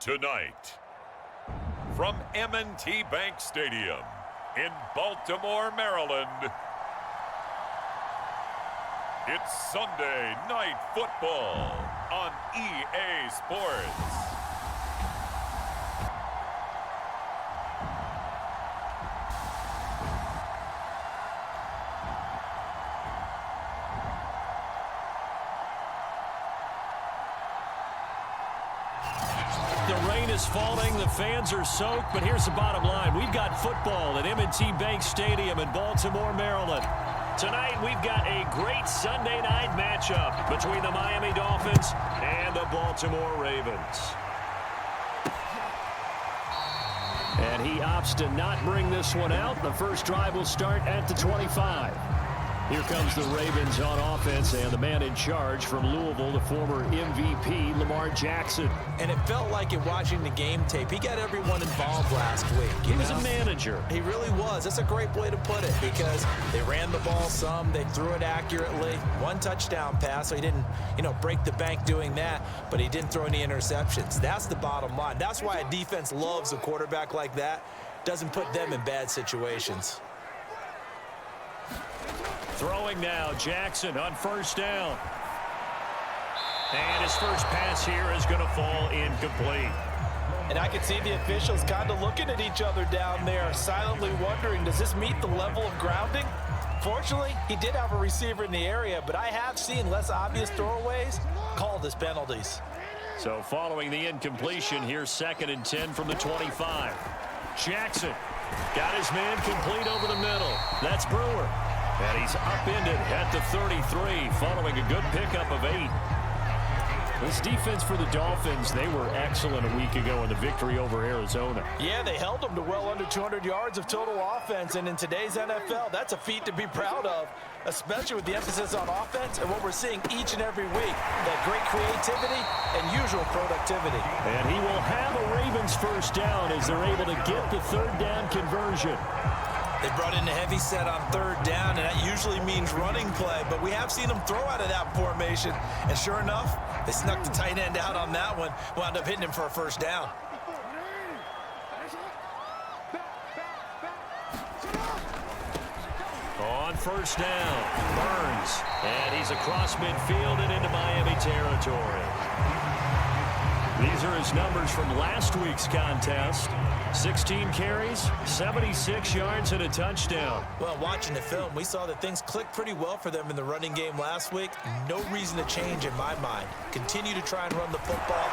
Tonight, from M&T Bank Stadium in Baltimore, Maryland, it's Sunday Night Football on EA Sports. Is falling, the fans are soaked, but here's the bottom line. We've got football at M&T Bank Stadium in Baltimore, Maryland. Tonight, we've got a great Sunday night matchup between the Miami Dolphins and the Baltimore Ravens. And he opts to not bring this one out. The first drive will start at the 25. Here comes the Ravens on offense, and the man in charge from Louisville, the former MVP, Lamar Jackson. And it felt like it watching the game tape. He got everyone involved last week. He was a manager. He really was. That's a great way to put it because they ran the ball some. They threw it accurately. One touchdown pass, so he didn't, break the bank doing that, but he didn't throw any interceptions. That's the bottom line. That's why a defense loves a quarterback like that. Doesn't put them in bad situations. Throwing now, Jackson on first down. And his first pass here is going to fall incomplete. And I can see the officials kind of looking at each other down there, silently wondering, does this meet the level of grounding? Fortunately, he did have a receiver in the area, but I have seen less obvious throwaways called as penalties. So following the incompletion, here's 2nd and 10 from the 25. Jackson got his man complete over the middle. That's Brewer. And he's upended at the 33 following a good pickup of 8. This defense for the Dolphins, they were excellent a week ago in the victory over Arizona. Yeah, they held them to well under 200 yards of total offense, and in today's NFL, that's a feat to be proud of, especially with the emphasis on offense and what we're seeing each and every week, that great creativity and usual productivity. And he will have a Ravens first down as they're able to get the third down conversion. They brought in a heavy set on third down, and that usually means running play. But we have seen them throw out of that formation. And sure enough, they snuck the tight end out on that one. Wound up hitting him for a first down. On first down, Burns. And he's across midfield and into Miami territory. These are his numbers from last week's contest. 16 carries, 76 yards, and a touchdown. Well, watching the film, we saw that things clicked pretty well for them in the running game last week. No reason to change in my mind. Continue to try and run the football,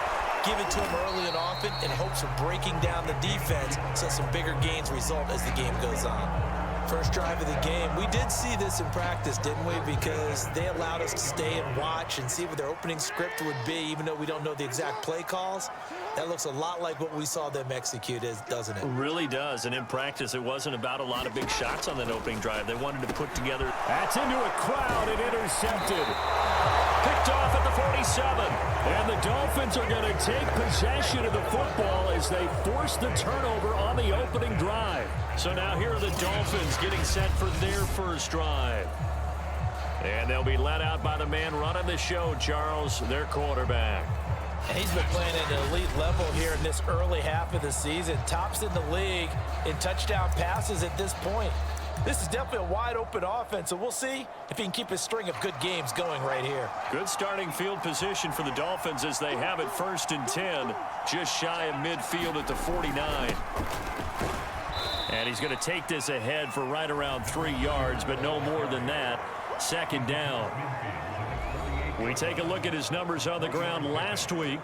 give it to them early and often in hopes of breaking down the defense so some bigger gains result as the game goes on. First drive of the game, we did see this in practice, didn't we? Because they allowed us to stay and watch and see what their opening script would be, even though we don't know the exact play calls. That looks a lot like what we saw them execute, doesn't it? It really does, and in practice, it wasn't about a lot of big shots on that opening drive. They wanted to put together. That's into a crowd and intercepted. Picked off at the 47, and the Dolphins are going to take possession of the football as they force the turnover on the opening drive. So now here are the Dolphins getting set for their first drive. And they'll be led out by the man running the show, Charles, their quarterback. And he's been playing at an elite level here in this early half of the season. Tops in the league in touchdown passes at this point. This is definitely a wide-open offense, so we'll see if he can keep his string of good games going right here. Good starting field position for the Dolphins as they have it 1st and 10, just shy of midfield at the 49. And he's going to take this ahead for right around 3 yards, but no more than that. 2nd down. We take a look at his numbers on the ground last week.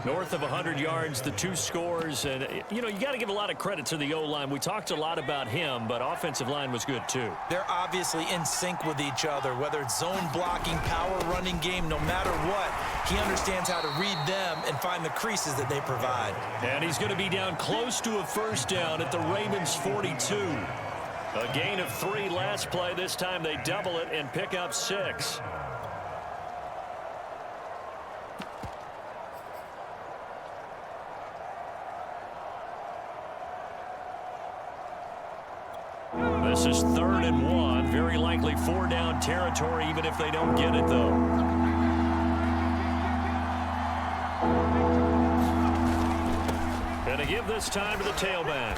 North of 100 yards, the 2 scores. And, you got to give a lot of credit to the O-line. We talked a lot about him, but offensive line was good, too. They're obviously in sync with each other, whether it's zone blocking, power running game, no matter what. He understands how to read them and find the creases that they provide. And he's going to be down close to a first down at the Ravens 42. A gain of 3 last play. This time they double it and pick up 6. This is 3rd and 1. Very likely 4 down territory, even if they don't get it, though. they give this time to the tailback.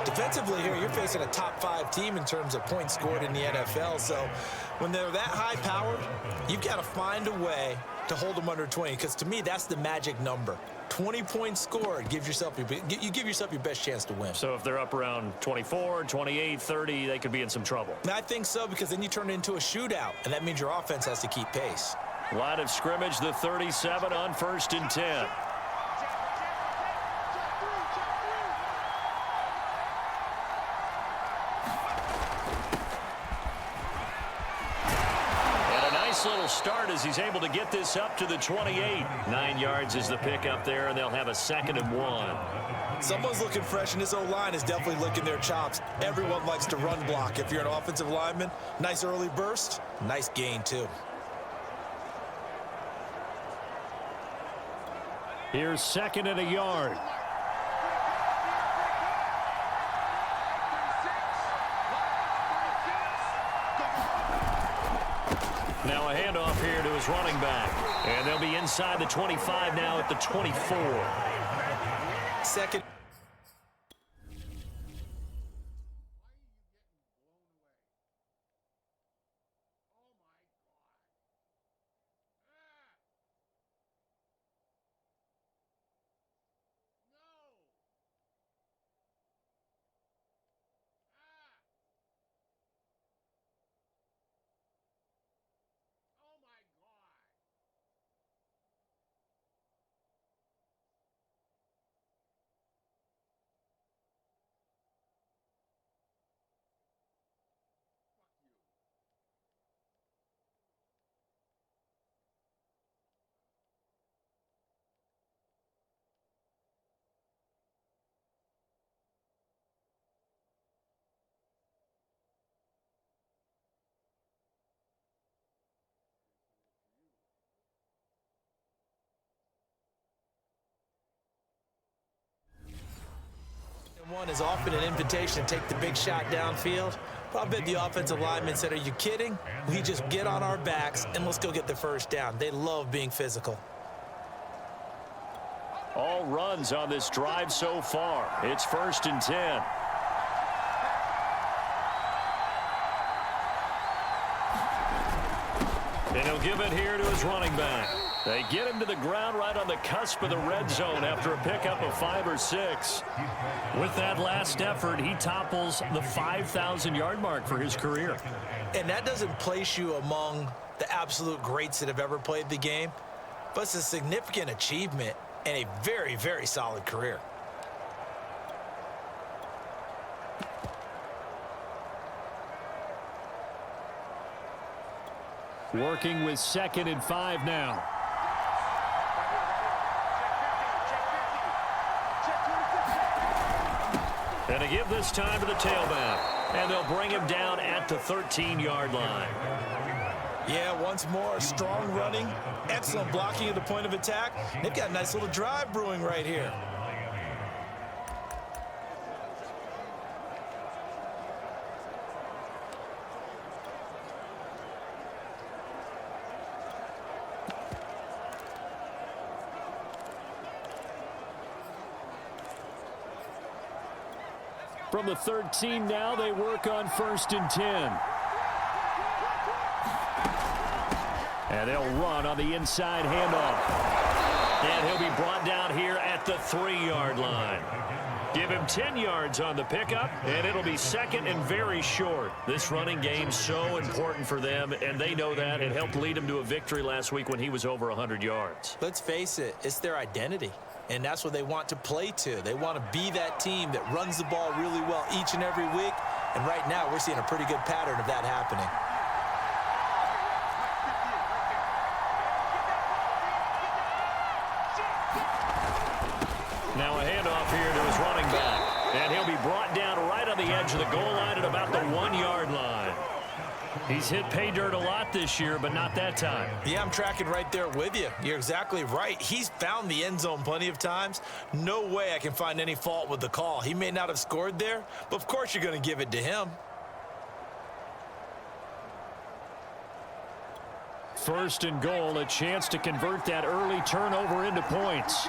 Defensively here, you're facing a top 5 team in terms of points scored in the NFL. So when they're that high-powered, you've got to find a way to hold them under 20, because to me, that's the magic number. 20 points scored, you give yourself your best chance to win. So if they're up around 24, 28, 30, they could be in some trouble. And I think so, because then you turn it into a shootout, and that means your offense has to keep pace. Line of scrimmage, the 37 on 1st and 10. Little start as he's able to get this up to the 28. 9 yards is the pick up there, and they'll have a 2nd and 1. Someone's looking fresh, and this O-line is definitely licking their chops. Everyone likes to run block. If you're an offensive lineman, nice early burst, nice gain too. Here's 2nd and a yard. Now a handoff here to his running back. And they'll be inside the 25 now at the 24. Second. One is often an invitation to take the big shot downfield. But I bet the offensive lineman said, are you kidding? We just get on our backs and let's go get the first down. They love being physical. All runs on this drive so far. It's 1st and 10. And he'll give it here to his running back. They get him to the ground right on the cusp of the red zone after a pickup of 5 or 6. With that last effort, he topples the 5,000-yard mark for his career. And that doesn't place you among the absolute greats that have ever played the game, but it's a significant achievement and a very, very solid career. Working with 2nd and 5 now. And to give this time to the tailback. And they'll bring him down at the 13-yard line. Yeah, once more, strong running, excellent blocking at the point of attack. They've got a nice little drive brewing right here. From the 13 now, they work on 1st and 10. And they'll run on the inside handoff. And he'll be brought down here at the 3-yard line. Give him 10 yards on the pickup, and it'll be 2nd and very short. This running game's so important for them, and they know that. It helped lead him to a victory last week when he was over 100 yards. Let's face it, it's their identity. And that's what they want to play to. They want to be that team that runs the ball really well each and every week. And right now, we're seeing a pretty good pattern of that happening. Now a handoff here to his running back. And he'll be brought down right on the edge of the goal line at about the 1-yard line. He's hit pay dirt a lot this year, but not that time. Yeah, I'm tracking right there with you. You're exactly right. He's found the end zone plenty of times. No way I can find any fault with the call. He may not have scored there, but of course you're going to give it to him. First and goal, a chance to convert that early turnover into points.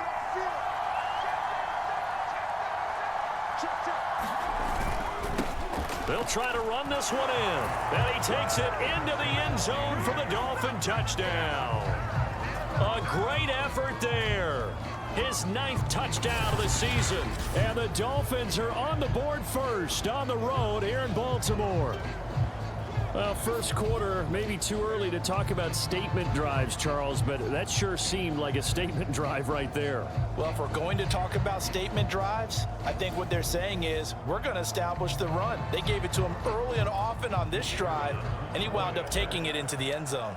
They'll try to run this one in. And he takes it into the end zone for the Dolphin touchdown. A great effort there. His 9th touchdown of the season. And the Dolphins are on the board first on the road here in Baltimore. Well, first quarter, maybe too early to talk about statement drives, Charles, but that sure seemed like a statement drive right there. Well, if we're going to talk about statement drives, I think what they're saying is we're going to establish the run. They gave it to him early and often on this drive, and he wound up taking it into the end zone.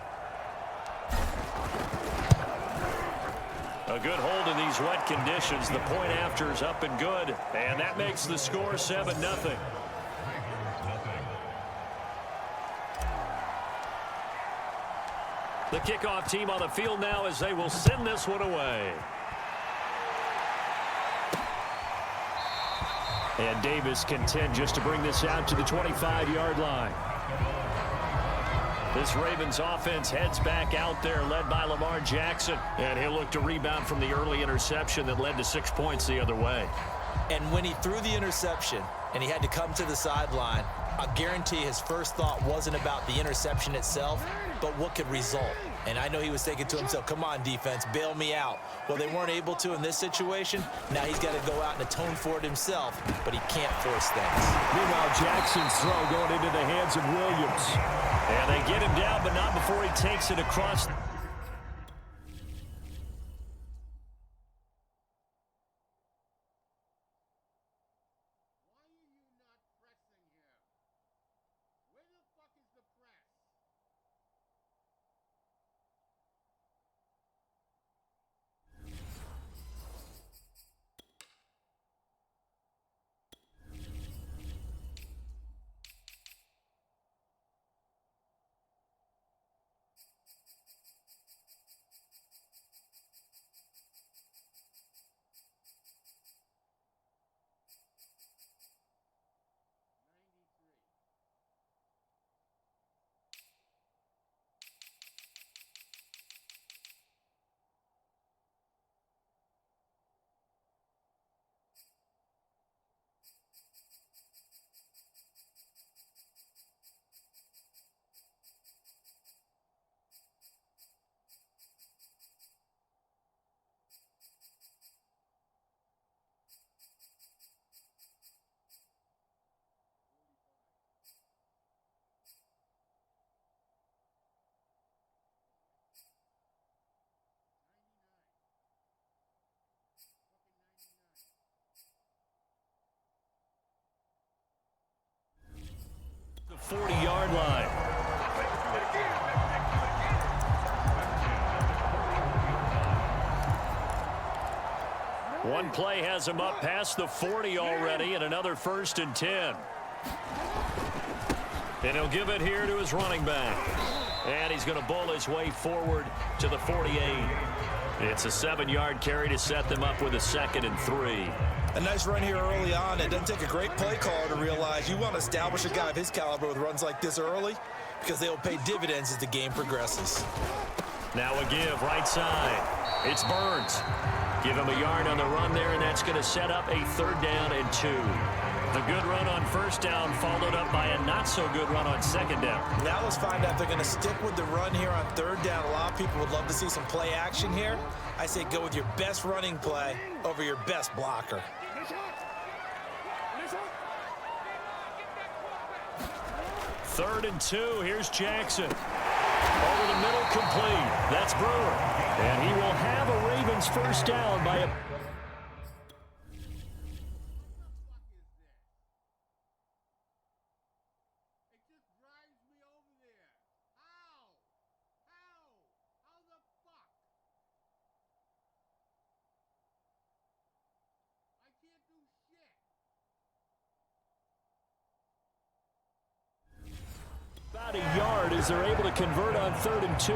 A good hold in these wet conditions. The point after is up and good, and that makes the score 7-0. The kickoff team on the field now as they will send this one away. And Davis content just to bring this out to the 25-yard line. This Ravens offense heads back out there, led by Lamar Jackson. And he'll look to rebound from the early interception that led to 6 points the other way. And when he threw the interception and he had to come to the sideline, I guarantee his first thought wasn't about the interception itself, but what could result. And I know he was thinking to himself, come on, defense, bail me out. Well, they weren't able to in this situation. Now he's got to go out and atone for it himself, but he can't force things. Meanwhile, Jackson's throw going into the hands of Williams. And they get him down, but not before he takes it across. The 40-yard line. One play has him up past the 40 already, and another 1st and 10. And he'll give it here to his running back. And he's going to bowl his way forward to the 48. It's a 7-yard carry to set them up with a 2nd and 3. A nice run here early on. It doesn't take a great play caller to realize you want to establish a guy of his caliber with runs like this early because they'll pay dividends as the game progresses. Now a give right side. It's Burns. Give him a yard on the run there, and that's going to set up a 3rd down and 2. The good run on 1st down followed up by a not-so-good run on 2nd down. Now let's find out if they're going to stick with the run here on 3rd down. A lot of people would love to see some play action here. I say go with your best running play over your best blocker. 3rd and 2. Here's Jackson. Over the middle, complete. That's Brewer. And he will have a Ravens 1st down by a... About a yard as they're able to convert on 3rd and 2.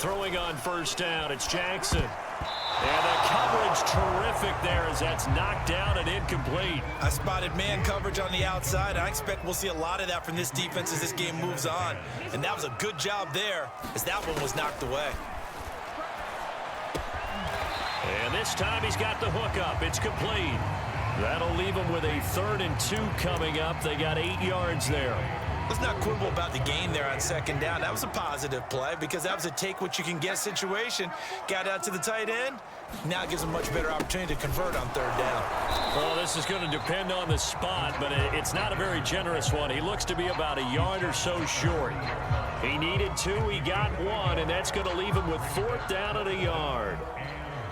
Throwing on first down, it's Jackson. And the coverage terrific there as that's knocked down and incomplete. I spotted man coverage on the outside. I expect we'll see a lot of that from this defense as this game moves on. And that was a good job there as that one was knocked away. And this time he's got the hook up. It's complete. That'll leave him with a 3rd and 2 coming up. They got 8 yards there. Let's not quibble about the gain there on 2nd down. That was a positive play because that was a take-what-you-can-get situation. Got out to the tight end. Now it gives him a much better opportunity to convert on 3rd down. Well, this is going to depend on the spot, but it's not a very generous one. He looks to be about a yard or so short. He needed 2. He got 1, and that's going to leave him with 4th down and a yard.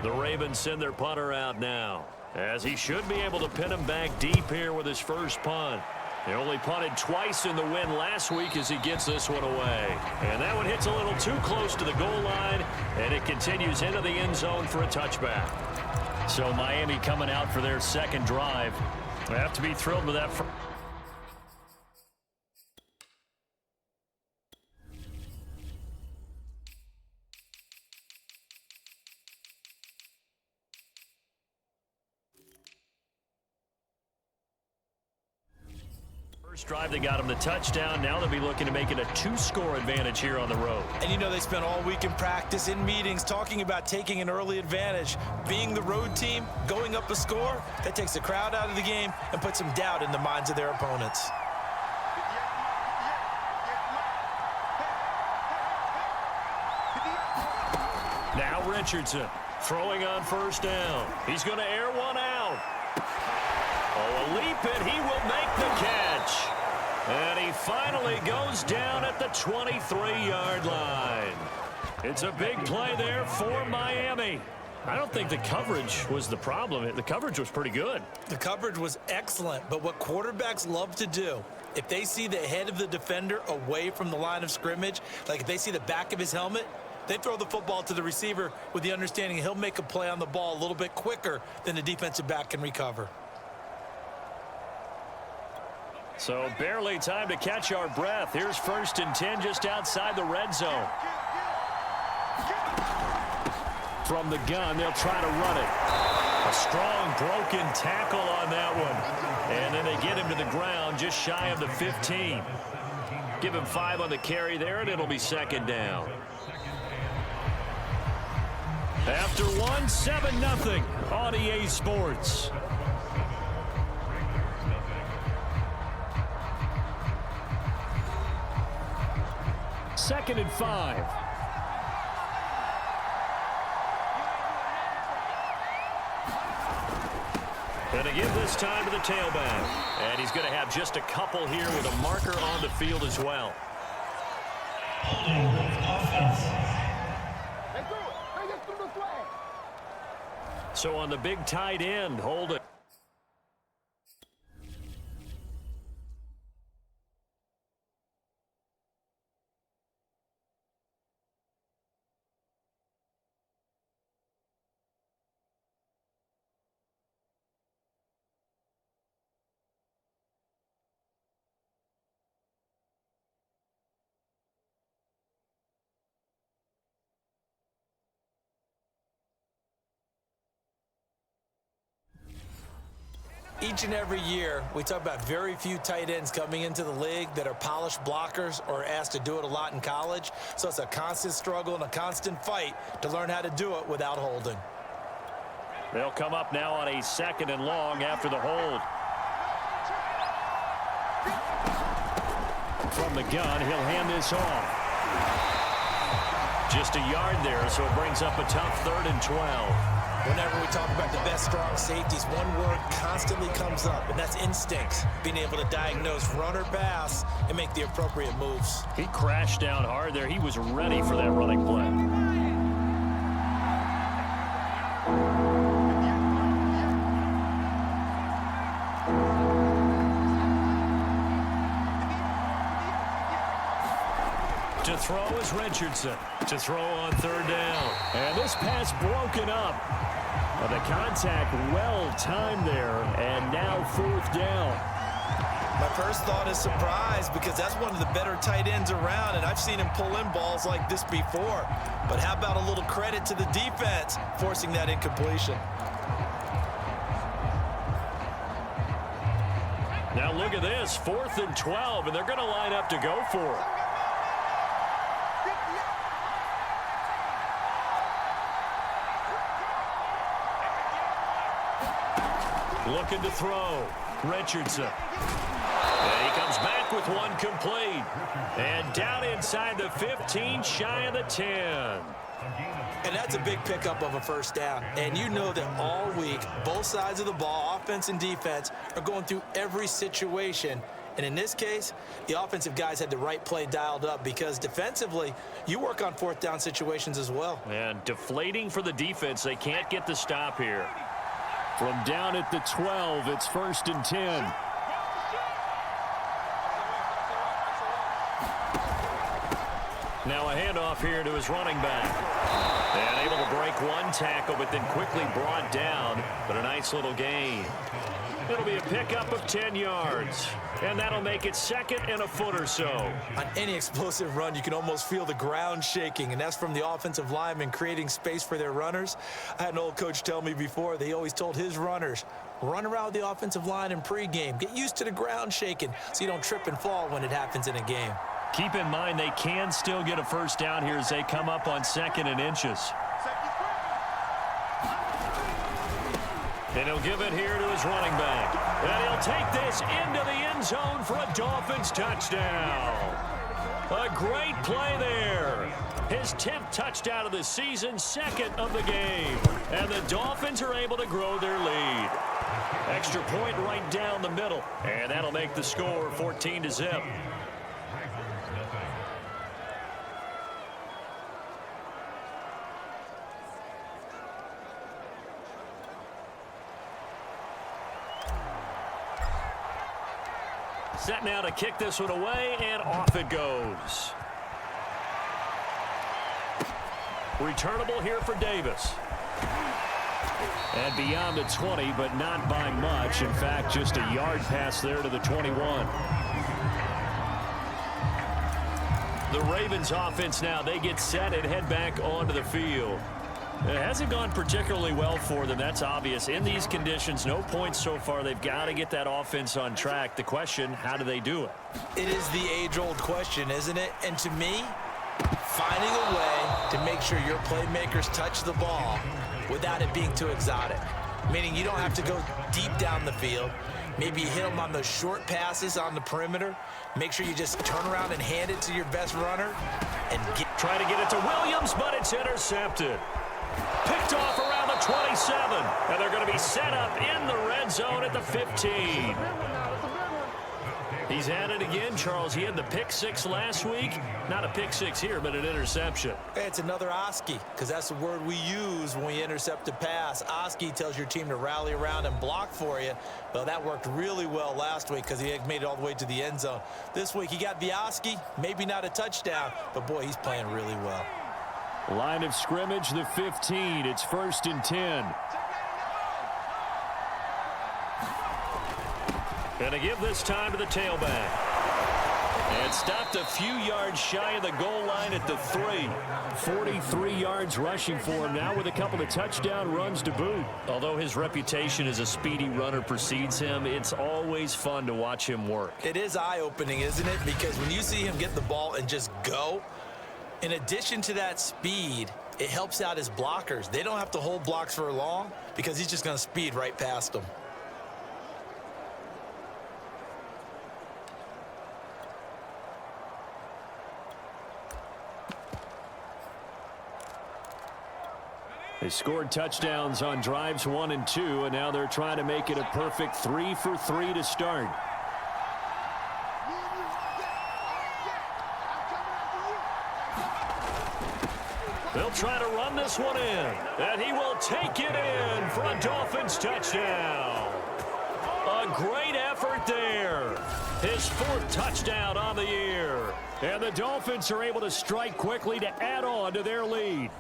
The Ravens send their punter out now, as he should be able to pin him back deep here with his first punt. He only punted twice in the win last week as he gets this one away. And that one hits a little too close to the goal line, and it continues into the end zone for a touchback. So Miami coming out for their 2nd drive. They have to be thrilled with that. First drive, they got him the touchdown. Now they'll be looking to make it a 2-score advantage here on the road. And you know they spent all week in practice, in meetings, talking about taking an early advantage. Being the road team, going up a score, that takes the crowd out of the game and puts some doubt in the minds of their opponents. Now Richardson throwing on first down. He's going to air one out. Oh, a leap, and he will make the catch. And he finally goes down at the 23-yard line. It's a big play there for Miami. I don't think the coverage was the problem. The coverage was pretty good. The coverage was excellent, but what quarterbacks love to do, if they see the head of the defender away from the line of scrimmage, like if they see the back of his helmet, they throw the football to the receiver with the understanding he'll make a play on the ball a little bit quicker than the defensive back can recover. So barely time to catch our breath. Here's 1st and 10 just outside the red zone. From the gun, they'll try to run it. A strong broken tackle on that one. And then they get him to the ground just shy of the 15. Give him 5 on the carry there, and it'll be 2nd down. After 1, 7-0 on EA Sports. Second and 5. And to give this time to the tailback. And he's going to have just a couple here with a marker on the field as well. So on the big tight end, hold it. Each and every year, we talk about very few tight ends coming into the league that are polished blockers or asked to do it a lot in college. So it's a constant struggle and a constant fight to learn how to do it without holding. They'll come up now on a 2nd and long after the hold. From the gun, he'll hand this off. Just a yard there, so it brings up a tough 3rd and 12. Whenever we talk about the best strong safeties, one word constantly comes up, and that's instinct. Being able to diagnose run or pass and make the appropriate moves. He crashed down hard there. He was ready for that running play. To throw is Richardson. To throw on 3rd down. And this pass broken up. The contact well timed there. And now 4th down. My first thought is surprise because that's one of the better tight ends around, and I've seen him pull in balls like this before. But how about a little credit to the defense forcing that incompletion? Now look at this, 4th and 12, and they're going to line up to go for it. Looking to throw. Richardson. And he comes back with one complete. And down inside the 15, shy of the 10. And that's a big pickup of a first down. And you know that all week, both sides of the ball, offense and defense, are going through every situation. And in this case, the offensive guys had the right play dialed up because defensively, you work on 4th down situations as well. And deflating for the defense. They can't get the stop here. From down at the 12, it's 1st and 10. Now a handoff here to his running back. And able to break one tackle, but then quickly brought down. But a nice little gain. It'll be a pickup of 10 yards. And that'll make it 2nd and a foot or so. On any explosive run, you can almost feel the ground shaking, and that's from the offensive linemen creating space for their runners. I had an old coach tell me before, they always told his runners, run around the offensive line in pregame. Get used to the ground shaking so you don't trip and fall when it happens in a game. Keep in mind they can still get a first down here as they come up on 2nd and inches. And he'll give it here to his running back. And he'll take this into the end zone for a Dolphins touchdown. A great play there. His 10th touchdown of the season, 2nd of the game. And the Dolphins are able to grow their lead. Extra point right down the middle. And that'll make the score 14-0. Set now to kick this one away, and off it goes. Returnable here for Davis. And beyond the 20, but not by much. In fact, just a yard pass there to the 21. The Ravens offense now, they get set and head back onto the field. It hasn't gone particularly well for them. That's obvious. In these conditions, no points so far. They've got to get that offense on track. The question, how do they do it? It is the age-old question, isn't it? And to me, finding a way to make sure your playmakers touch the ball without it being too exotic. Meaning you don't have to go deep down the field. Maybe you hit them on those short passes on the perimeter. Make sure you just turn around and hand it to your best runner. And try to get it to Williams, but it's intercepted. Picked off around the 27, and they're going to be set up in the red zone at the 15. He's at it again, Charles. He had the pick 6 last week. Not a pick 6 here, but an interception. Hey, it's another Oski, because that's the word we use when we intercept a pass. Oski tells your team to rally around and block for you. Well, that worked really well last week because he had made it all the way to the end zone. This week, he got the Oski, maybe not a touchdown, but boy, he's playing really well. Line of scrimmage, the 15. It's 1st and 10. Gonna give this time to the tailback. And stopped a few yards shy of the goal line at the 3. 43 yards rushing for him now with a couple of touchdown runs to boot. Although his reputation as a speedy runner precedes him, it's always fun to watch him work. It is eye-opening, isn't it? Because when you see him get the ball and just go, in addition to that speed, it helps out his blockers. They don't have to hold blocks for long because he's just going to speed right past them. They scored touchdowns on drives 1 and 2, and now they're trying to make it a perfect 3 for 3 to start. They'll try to run this one in, and he will take it in for a Dolphins touchdown. A great effort there. His 4th touchdown on the year. And the Dolphins are able to strike quickly to add on to their lead.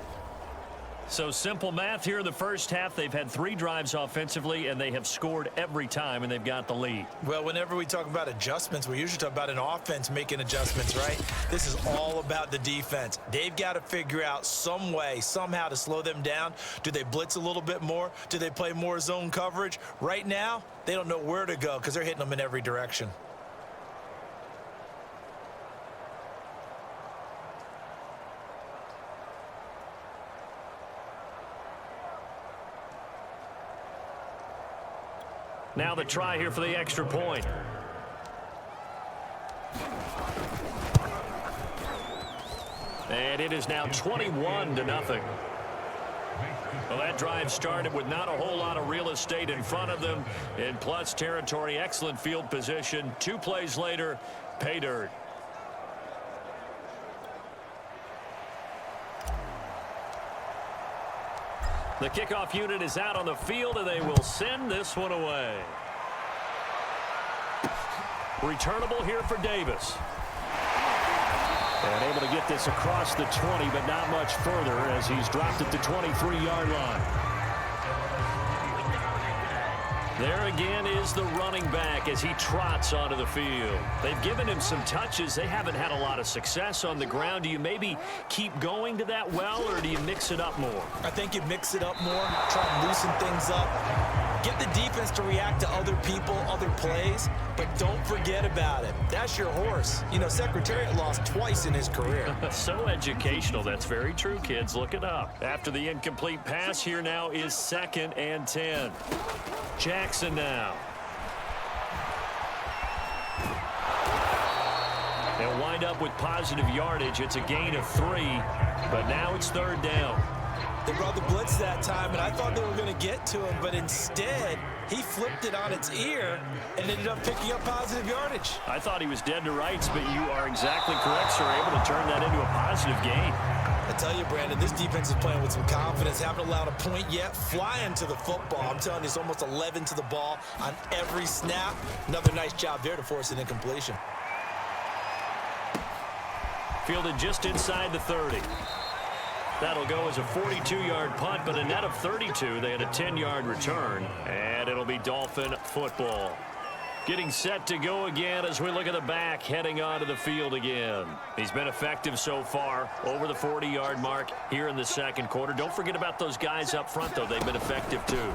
So simple math here in the first half. They've had 3 drives offensively, and they have scored every time, and they've got the lead. Well, whenever we talk about adjustments, we usually talk about an offense making adjustments, right? This is all about the defense. They've got to figure out some way, somehow to slow them down. Do they blitz a little bit more? Do they play more zone coverage? Right now, they don't know where to go because they're hitting them in every direction. Now the try here for the extra point. And it is now 21-0. Well, that drive started with not a whole lot of real estate in front of them. In plus territory, excellent field position. 2 plays later, pay dirt. The kickoff unit is out on the field, and they will send this one away. Returnable here for Davis. And able to get this across the 20, but not much further as he's dropped at the 23-yard line. There again is the running back as he trots onto the field. They've given him some touches. They haven't had a lot of success on the ground. Do you maybe keep going to that well, or do you mix it up more? I think you mix it up more, try and loosen things up. Get the defense to react to other people, other plays, but don't forget about it. That's your horse. You know, Secretariat lost twice in his career. So educational. That's very true, kids. Look it up. After the incomplete pass, here now is 2nd and 10. Jackson now. They'll wind up with positive yardage. It's a gain of 3, but now it's 3rd down. They brought the blitz that time, and I thought they were going to get to him, but instead, he flipped it on its ear and ended up picking up positive yardage. I thought he was dead to rights, but you are exactly correct, sir. Able to turn that into a positive gain. I tell you, Brandon, this defense is playing with some confidence. Haven't allowed a point yet. Flying to the football. I'm telling you, it's almost 11 to the ball on every snap. Another nice job there to force an incompletion. Fielded just inside the 30. That'll go as a 42-yard punt, but a net of 32. They had a 10-yard return, and it'll be Dolphin football. Getting set to go again as we look at the back, heading onto the field again. He's been effective so far, over the 40-yard mark here in the second quarter. Don't forget about those guys up front, though. They've been effective, too.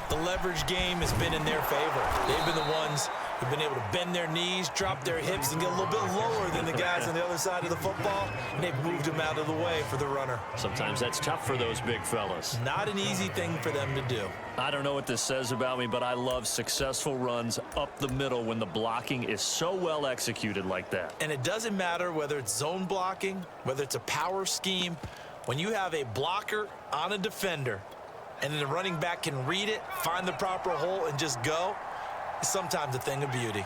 The leverage game has been in their favor. They've been the ones who've been able to bend their knees, drop their hips, and get a little bit lower than the guys on the other side of the football, and they've moved them out of the way for the runner. Sometimes that's tough for those big fellas. Not an easy thing for them to do. I don't know what this says about me, but I love successful runs up the middle when the blocking is so well executed like that. And it doesn't matter whether it's zone blocking, whether it's a power scheme. When you have a blocker on a defender, and then the running back can read it, find the proper hole, and just go, it's sometimes a thing of beauty.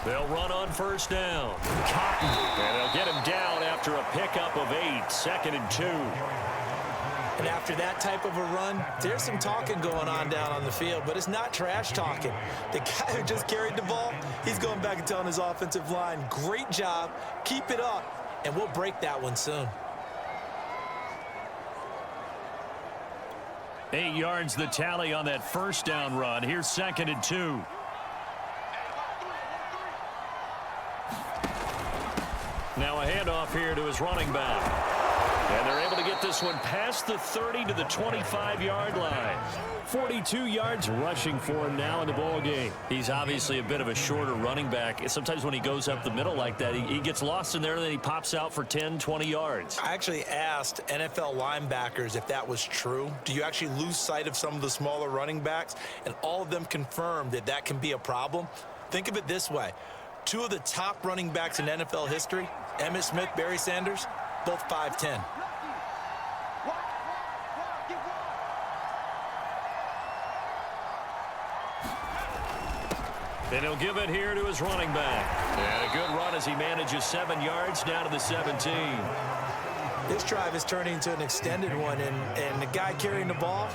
They'll run on first down. Cotton. And they'll get him down after a pickup of 8, 2nd and 2. And after that type of a run, there's some talking going on down on the field, but it's not trash talking. The guy who just carried the ball, he's going back and telling his offensive line, great job, keep it up, and we'll break that one soon. 8 yards the tally on that first down run. Here's 2nd and 2. Now a handoff here to his running back. And they're able to get this one past the 30 to the 25-yard line. 42 yards rushing for him now in the ball game. He's obviously a bit of a shorter running back. Sometimes when he goes up the middle like that, he gets lost in there, and then he pops out for 10, 20 yards. I actually asked NFL linebackers if that was true. Do you actually lose sight of some of the smaller running backs? And all of them confirmed that that can be a problem. Think of it this way. 2 of the top running backs in NFL history, Emmitt Smith, Barry Sanders, both 5'10". And he'll give it here to his running back. And a good run as he manages 7 yards down to the 17. This drive is turning into an extended one, and the guy carrying the ball,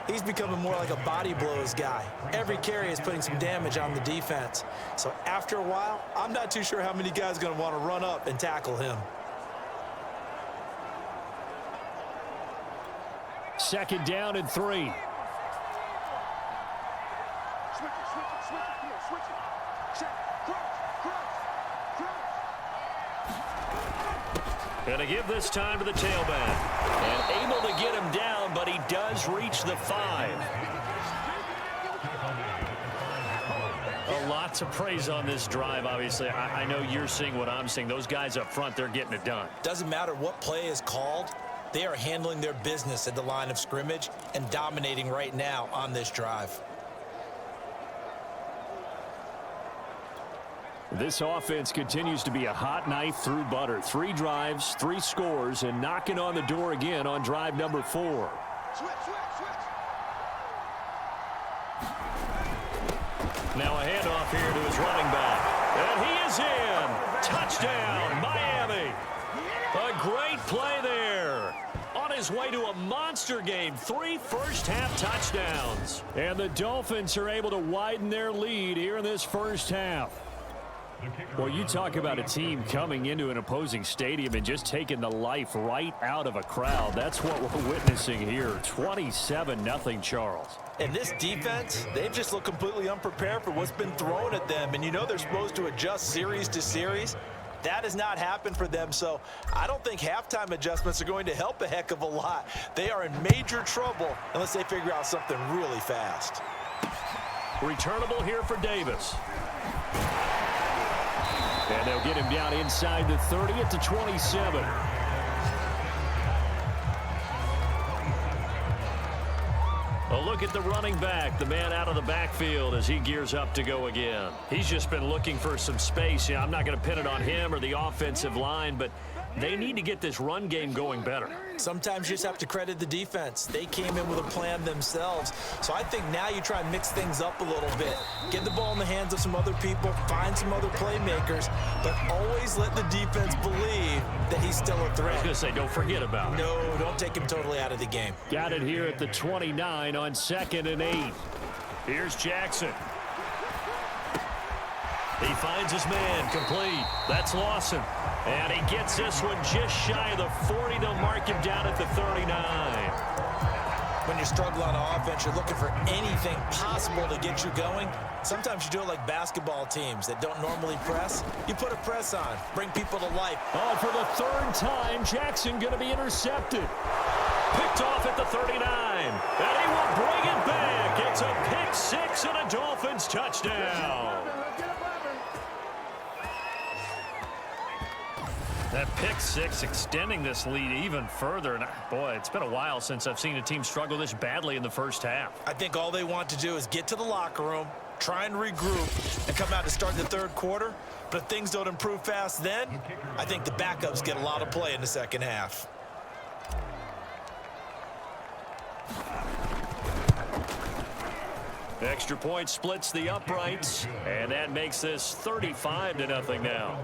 he's becoming more like a body blows guy. Every carry is putting some damage on the defense. So after a while, I'm not too sure how many guys are going to want to run up and tackle him. Second down and 3. Going to give this time to the tailback. And able to get him down, but he does reach the 5. A lot to praise on this drive, obviously. I know you're seeing what I'm seeing. Those guys up front, they're getting it done. Doesn't matter what play is called. They are handling their business at the line of scrimmage and dominating right now on this drive. This offense continues to be a hot knife through butter. 3 drives, 3 scores, and knocking on the door again on drive number 4. Now a handoff here to his running back. And he is in. Touchdown, Miami. A great play there. On his way to a monster game. 3 first-half touchdowns. And the Dolphins are able to widen their lead here in this first half. Well, you talk about a team coming into an opposing stadium and just taking the life right out of a crowd. That's what we're witnessing here. 27-0, Charles. And this defense, they've just looked completely unprepared for what's been thrown at them. And you know they're supposed to adjust series to series. That has not happened for them, so I don't think halftime adjustments are going to help a heck of a lot. They are in major trouble unless they figure out something really fast. Returnable here for Davis. And they'll get him down inside the 30 at the 27. A look at the running back, the man out of the backfield as he gears up to go again. He's just been looking for some space. Yeah, I'm not going to pin it on him or the offensive line, but they need to get this run game going better. Sometimes you just have to credit the defense. They came in with a plan themselves. So I think now you try and mix things up a little bit. Get the ball in the hands of some other people, find some other playmakers, but always let the defense believe that he's still a threat. I was going to say, don't forget about it. No, don't take him totally out of the game. Got it here at the 29 on 2nd and 8. Here's Jackson. He finds his man, complete. That's Lawson. And he gets this one just shy of the 40. They'll mark him down at the 39. When you struggle on offense, you're looking for anything possible to get you going. Sometimes you do it like basketball teams that don't normally press. You put a press on, bring people to life. Oh, for the 3rd time, Jackson going to be intercepted. Picked off at the 39. And he will bring it back. It's a pick 6 and a Dolphins touchdown. That pick 6 extending this lead even further. And boy, it's been a while since I've seen a team struggle this badly in the first half. I think all they want to do is get to the locker room, try and regroup, and come out to start the 3rd quarter. But if things don't improve fast then, I think the backups get a lot of play in the 2nd half. Extra point splits the uprights, and that makes this 35-0 now.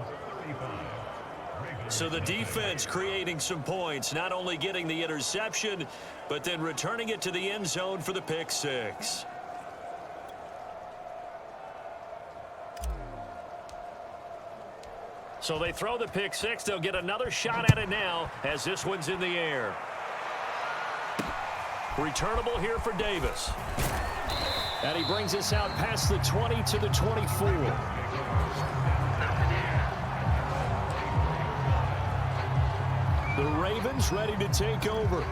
So the defense creating some points, not only getting the interception, but then returning it to the end zone for the pick 6. So they throw the pick 6. They'll get another shot at it now as this one's in the air. Returnable here for Davis. And he brings us out past the 20 to the 24. The Ravens ready to take over.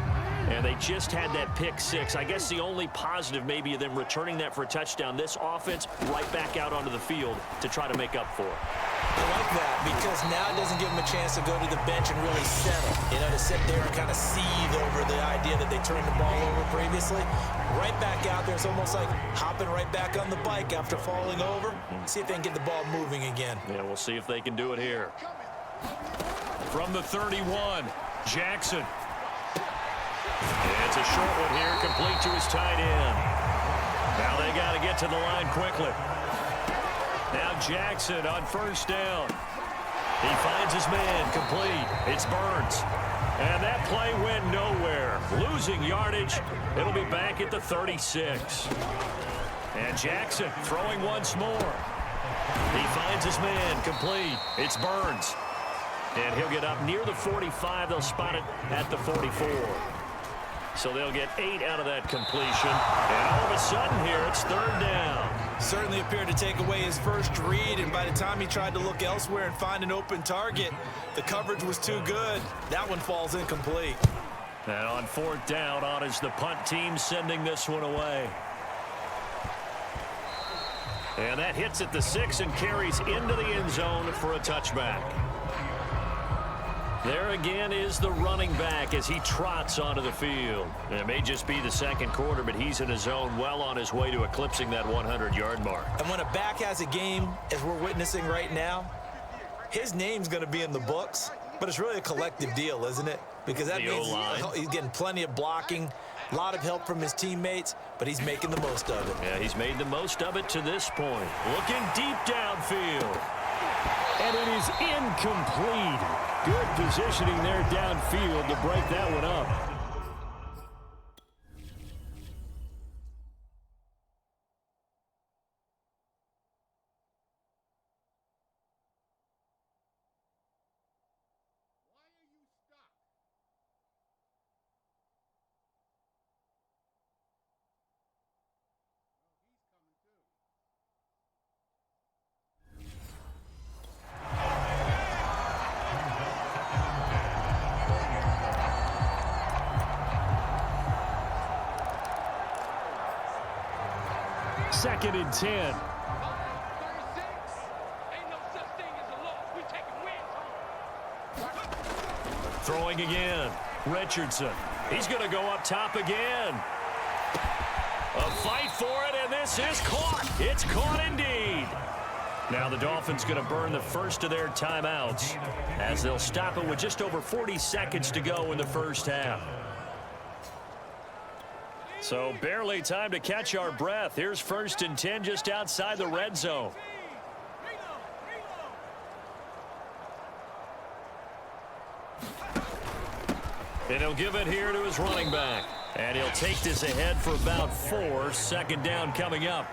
And they just had that pick 6. I guess the only positive maybe of them returning that for a touchdown. This offense right back out onto the field to try to make up for it. I like that because now it doesn't give them a chance to go to the bench and really settle. You know, to sit there and kind of seethe over the idea that they turned the ball over previously. Right back out there. It's almost like hopping right back on the bike after falling over. See if they can get the ball moving again. Yeah, we'll see if they can do it here. From the 31, Jackson. It's a short one here, complete to his tight end. Now they got to get to the line quickly. Now Jackson on 1st down. He finds his man, complete. It's Burns. And that play went nowhere. Losing yardage. It'll be back at the 36. And Jackson throwing once more. He finds his man, complete. It's Burns. And he'll get up near the 45. They'll spot it at the 44. So they'll get 8 out of that completion. And all of a sudden here, it's third down. Certainly appeared to take away his first read, and by the time he tried to look elsewhere and find an open target, the coverage was too good. That one falls incomplete. And on fourth down, on is the punt team sending this one away. And that hits at the 6 and carries into the end zone for a touchback. There again is the running back as he trots onto the field. It may just be the second quarter, but he's in his zone well on his way to eclipsing that 100-yard mark. And when a back has a game, as we're witnessing right now, his name's going to be in the books, but it's really a collective deal, isn't it? Because that means he's getting plenty of blocking, a lot of help from his teammates, but he's making the most of it. Yeah, he's made the most of it to this point. Looking deep downfield. And it is incomplete. Good positioning there downfield to break that one up. Second and 10. Throwing again. Richardson. He's going to go up top again. A fight for it, and this is caught. It's caught indeed. Now the Dolphins going to burn the first of their timeouts as they'll stop it with just over 40 seconds to go in the first half. So barely time to catch our breath. Here's first and 10 just outside the red zone. And he'll give it here to his running back. And he'll take this ahead for about 4. Second down coming up.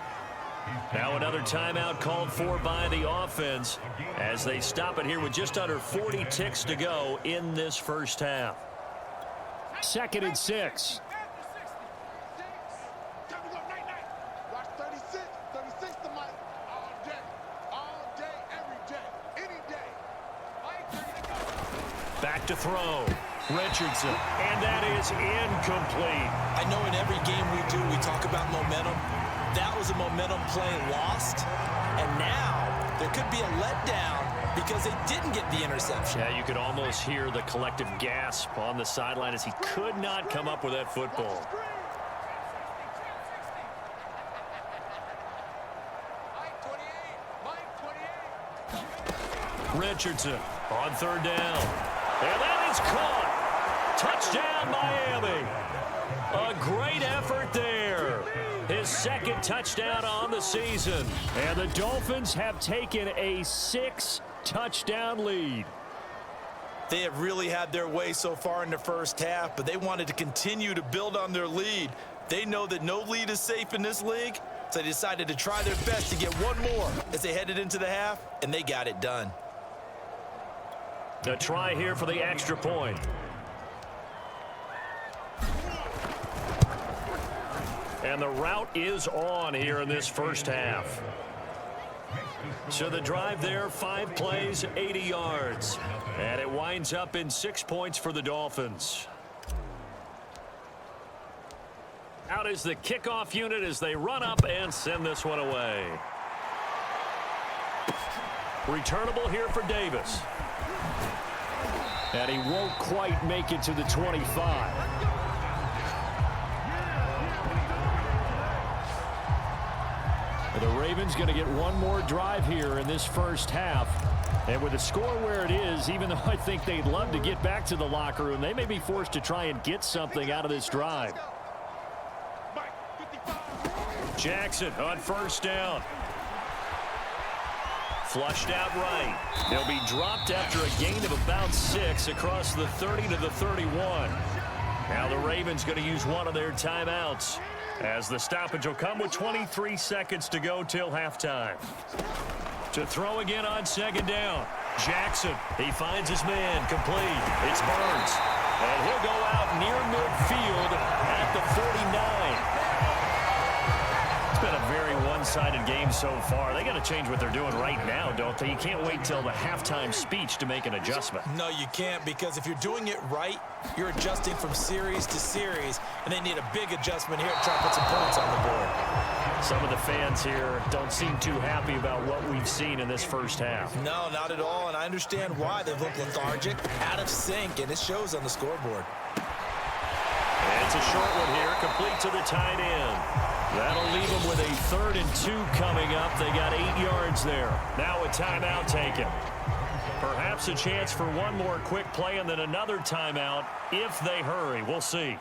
Now another timeout called for by the offense as they stop it here with just under 40 ticks to go in this first half. Second and 6. Back to throw. Richardson. And that is incomplete. I know in every game we do, we talk about momentum. That was a momentum play lost. And now there could be a letdown because they didn't get the interception. Yeah, you could almost hear the collective gasp on the sideline as he could not come up with that football. Richardson on third down. And that is caught. Touchdown, Miami. A great effort there. His second touchdown on the season. And the Dolphins have taken a 6-touchdown lead. They have really had their way so far in the first half, but they wanted to continue to build on their lead. They know that no lead is safe in this league, so they decided to try their best to get one more as they headed into the half, and they got it done. A try here for the extra point. And the route is on here in this first half. So the drive there, 5 plays, 80 yards. And it winds up in 6 points for the Dolphins. Out is the kickoff unit as they run up and send this one away. Returnable here for Davis. And he won't quite make it to the 25. The Ravens going to get one more drive here in this first half. And with the score where it is, even though I think they'd love to get back to the locker room, they may be forced to try and get something out of this drive. Jackson on first down. Flushed out right. They'll be dropped after a gain of about 6 across the 30 to the 31. Now the Ravens going to use one of their timeouts, as the stoppage will come with 23 seconds to go till halftime. To throw again on second down. Jackson, he finds his man, complete. It's Burns. And he'll go out near midfield at the 49. It's been a very one-sided game so far. They got to change what they're doing right now, don't they? You can't wait till the halftime speech to make an adjustment. No, you can't, because if you're doing it right, you're adjusting from series to series, and they need a big adjustment here to try to put some points on the board. Some of the fans here don't seem too happy about what we've seen in this first half. No, not at all, and I understand why. They look lethargic, out of sync, and it shows on the scoreboard. And it's a short one here, complete to the tight end. That'll leave them with a 3rd and 2 coming up. They got 8 yards there. Now a timeout taken. Perhaps a chance for one more quick play and then another timeout if they hurry. We'll see.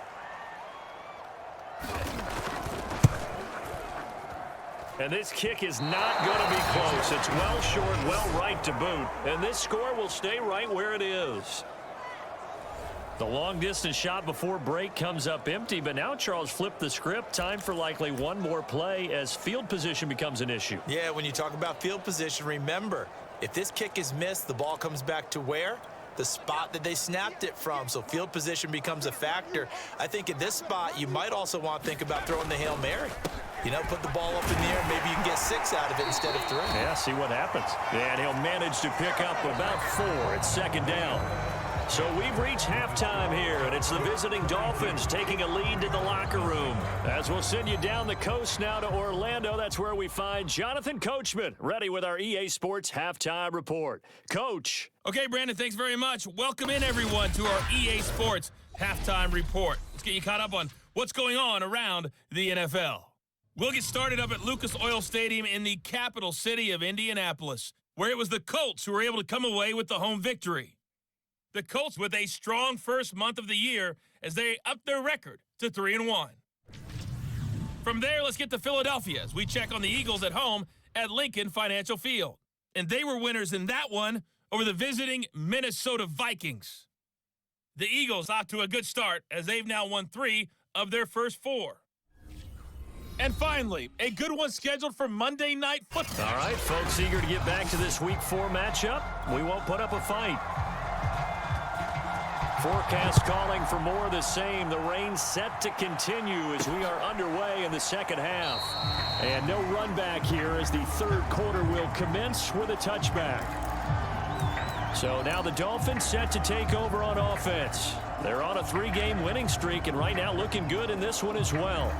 And this kick is not going to be close. It's well short, well right to boot. And this score will stay right where it is. The long-distance shot before break comes up empty, but now Charles flipped the script. Time for likely one more play as field position becomes an issue. Yeah, when you talk about field position, remember, if this kick is missed, the ball comes back to where? The spot that they snapped it from. So field position becomes a factor. I think in this spot, you might also want to think about throwing the Hail Mary. You know, put the ball up in the air. Maybe you can get 6 out of it instead of 3. Yeah, see what happens. And he'll manage to pick up about 4. It's second down. So we've reached halftime here, and it's the visiting Dolphins taking a lead to the locker room. As we'll send you down the coast now to Orlando, that's where we find Jonathan Coachman, ready with our EA Sports Halftime Report. Coach. Okay, Brandon, thanks very much. Welcome in, everyone, to our EA Sports Halftime Report. Let's get you caught up on what's going on around the NFL. We'll get started up at Lucas Oil Stadium in the capital city of Indianapolis, where it was the Colts who were able to come away with the home victory. The Colts with a strong first month of the year as they upped their record to 3-1. From there, let's get to Philadelphia as we check on the Eagles at home at Lincoln Financial Field. And they were winners in that one over the visiting Minnesota Vikings. The Eagles off to a good start as they've now won 3 of their first 4. And finally, a good one scheduled for Monday Night Football. All right, folks, eager to get back to this Week 4 matchup. We won't put up a fight. Forecast calling for more of the same. The rain set to continue as we are underway in the second half. And no run back here as the third quarter will commence with a touchback. So now the Dolphins set to take over on offense. They're on a 3-game winning streak and right now looking good in this one as well.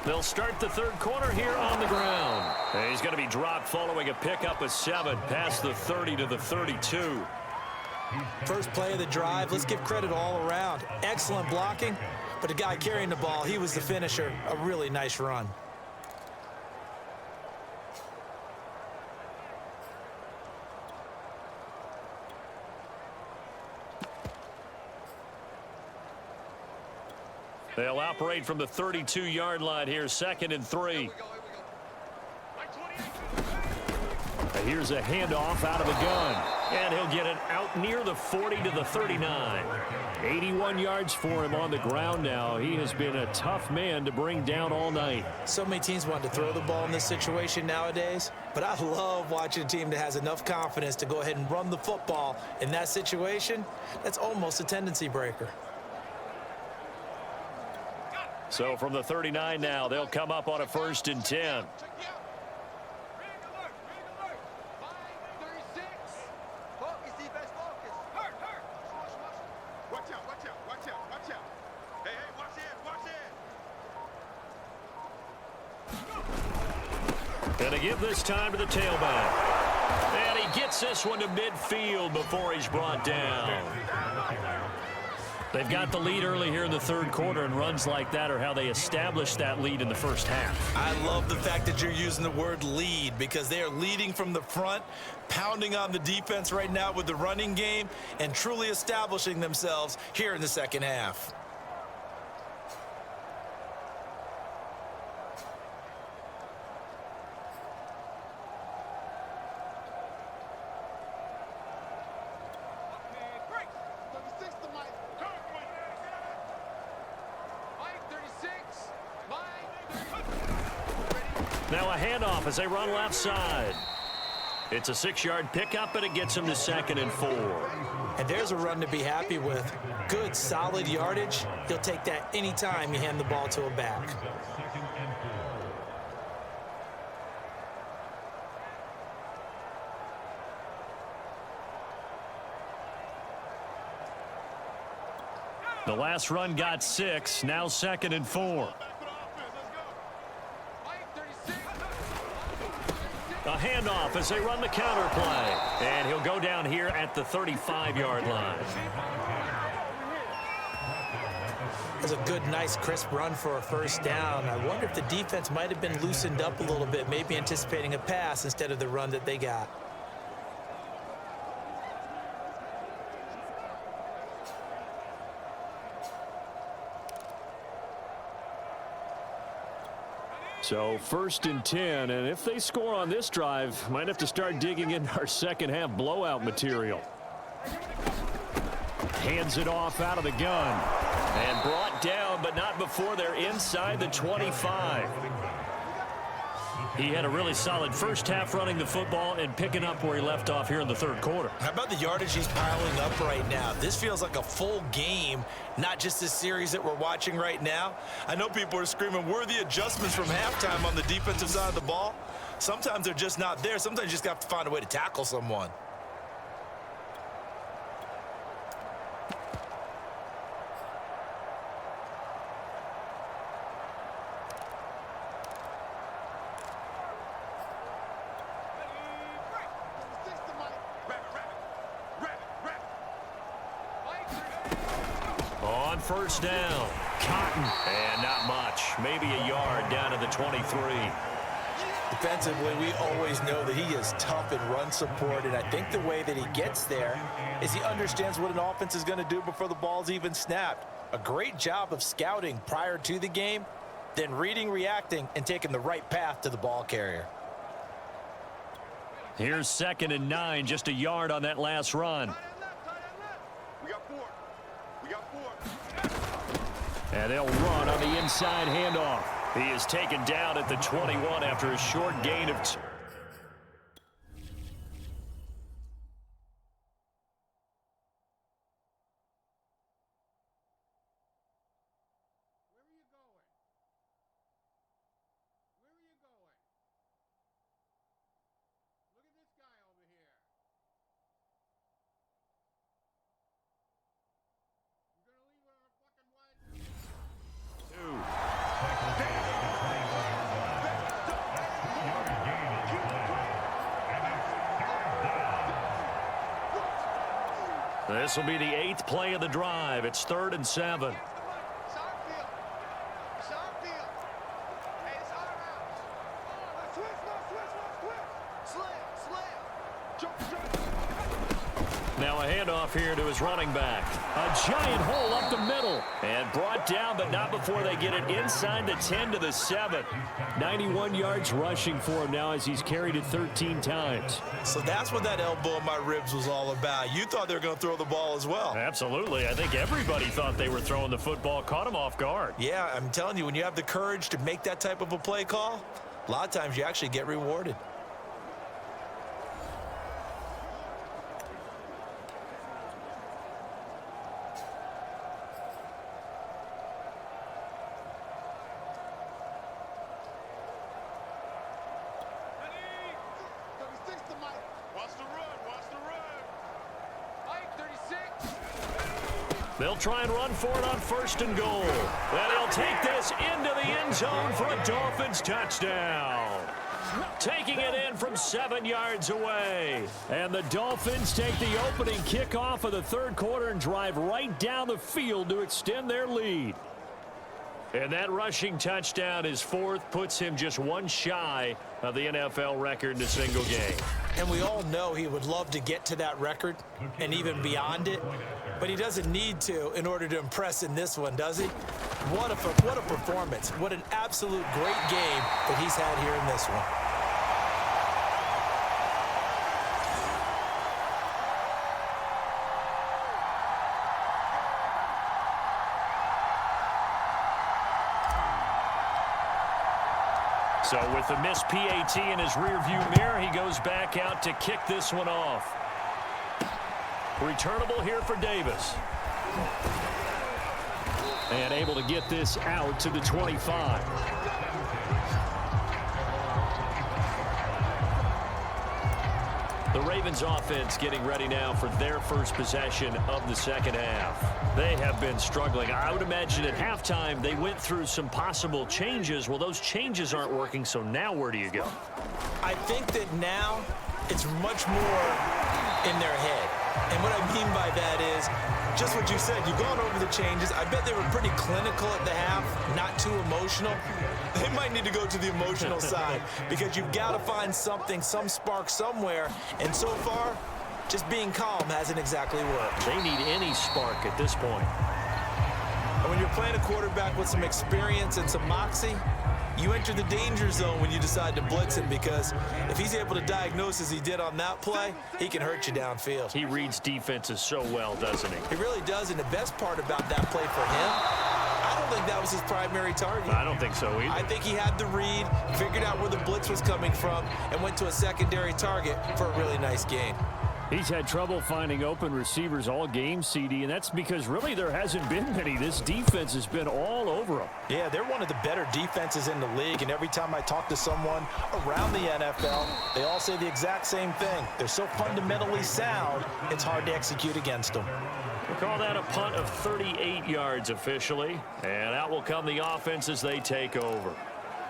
They'll start the third quarter here on the ground. And he's going to be dropped following a pickup of 7 past the 30 to the 32. First play of the drive, let's give credit all around. Excellent blocking, but the guy carrying the ball, he was the finisher. A really nice run. They'll operate from the 32-yard line here, 2nd and 3. Here's a handoff out of the gun. And he'll get it out near the 40 to the 39. 81 yards for him on the ground now. He has been a tough man to bring down all night. So many teams want to throw the ball in this situation nowadays, but I love watching a team that has enough confidence to go ahead and run the football. In that situation, that's almost a tendency breaker. So from the 39 now, they'll come up on a 1st and 10. Gonna give this time to the tailback. And he gets this one to midfield before he's brought down. They've got the lead early here in the third quarter, and runs like that are how they established that lead in the first half. I love the fact that you're using the word lead because they are leading from the front, pounding on the defense right now with the running game, and truly establishing themselves here in the second half. Now a handoff as they run left side. It's a 6-yard pickup, and it gets him to 2nd and 4. And there's a run to be happy with. Good, solid yardage. He'll take that anytime you hand the ball to a back. The last run got 6, now 2nd and 4. A handoff as they run the counter play. And he'll go down here at the 35-yard line. It's a good, nice, crisp run for a first down. I wonder if the defense might have been loosened up a little bit, maybe anticipating a pass instead of the run that they got. So 1st and 10, and if they score on this drive, might have to start digging into our second half blowout material. Hands it off out of the gun. And brought down, but not before they're inside the 25. He had a really solid first half running the football and picking up where he left off here in the 3rd quarter. How about the yardage he's piling up right now? This feels like a full game, not just this series that we're watching right now. I know people are screaming, where are the adjustments from halftime on the defensive side of the ball? Sometimes they're just not there. Sometimes you just have to find a way to tackle someone. On 1st down, Cotton, and not much. Maybe a yard down to the 23. Defensively, we always know that he is tough in run support, and I think the way that he gets there is he understands what an offense is going to do before the ball's even snapped. A great job of scouting prior to the game, then reading, reacting, and taking the right path to the ball carrier. Here's 2nd and 9, just a yard on that last run. And they'll run on the inside handoff. He is taken down at the 21 after a short gain of 2. This will be the 8th play of the drive. It's 3rd and 7. Now a handoff here to his running back. A giant hole up the middle. And brought down, but not before they get it inside the 10 to the 7. 91 yards rushing for him now as he's carried it 13 times. So that's what that elbow in my ribs was all about. You thought they were going to throw the ball as well. Absolutely. I think everybody thought they were throwing the football. Caught him off guard. Yeah, I'm telling you, when you have the courage to make that type of a play call, a lot of times you actually get rewarded. They'll try and run for it on 1st and goal. And he'll take this into the end zone for a Dolphins touchdown. Taking it in from 7 yards away. And the Dolphins take the opening kickoff of the 3rd quarter and drive right down the field to extend their lead. And that rushing touchdown, his 4th, puts him just one shy of the NFL record in a single game. And we all know he would love to get to that record and even beyond it, but he doesn't need to in order to impress in this one, does he? What a performance. What an absolute great game that he's had here in this one. So with the missed PAT in his rearview mirror, he goes back out to kick this one off. Returnable here for Davis. And able to get this out to the 25. The Ravens offense getting ready now for their first possession of the second half. They have been struggling. I would imagine at halftime they went through some possible changes. Well, those changes aren't working, so now where do you go? I think that now it's much more in their head. And what I mean by that is just what you said. You've gone over the changes. I bet they were pretty clinical at the half, not too emotional. They might need to go to the emotional side because you've got to find something, some spark somewhere. And so far, just being calm hasn't exactly worked. They need any spark at this point. And when you're playing a quarterback with some experience and some moxie, you enter the danger zone when you decide to blitz him, because if he's able to diagnose as he did on that play, he can hurt you downfield. He reads defenses so well, doesn't he? He really does, and the best part about that play for him, I don't think that was his primary target. I don't think so either. I think he had the read, figured out where the blitz was coming from, and went to a secondary target for a really nice gain. He's had trouble finding open receivers all game, CD, and that's because really there hasn't been many. This defense has been all over him. Yeah, they're one of the better defenses in the league, and every time I talk to someone around the NFL, they all say the exact same thing. They're so fundamentally sound, it's hard to execute against them. We'll call that a punt of 38 yards officially, and out will come the offense as they take over.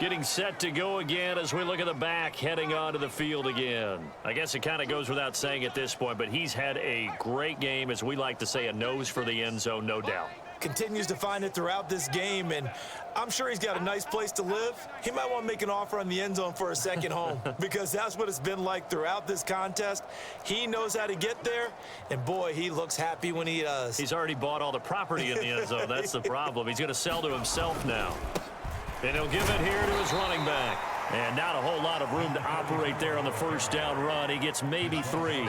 Getting set to go again as we look at the back heading onto the field again. I guess it kind of goes without saying at this point, but he's had a great game, as we like to say, a nose for the end zone, no doubt. Continues to find it throughout this game, and I'm sure he's got a nice place to live. He might want to make an offer on the end zone for a second home because that's what it's been like throughout this contest. He knows how to get there, and boy, he looks happy when he does. He's already bought all the property in the end zone. That's the problem. He's going to sell to himself now. And he'll give it here to his running back. And not a whole lot of room to operate there on the first down run. He gets maybe 3.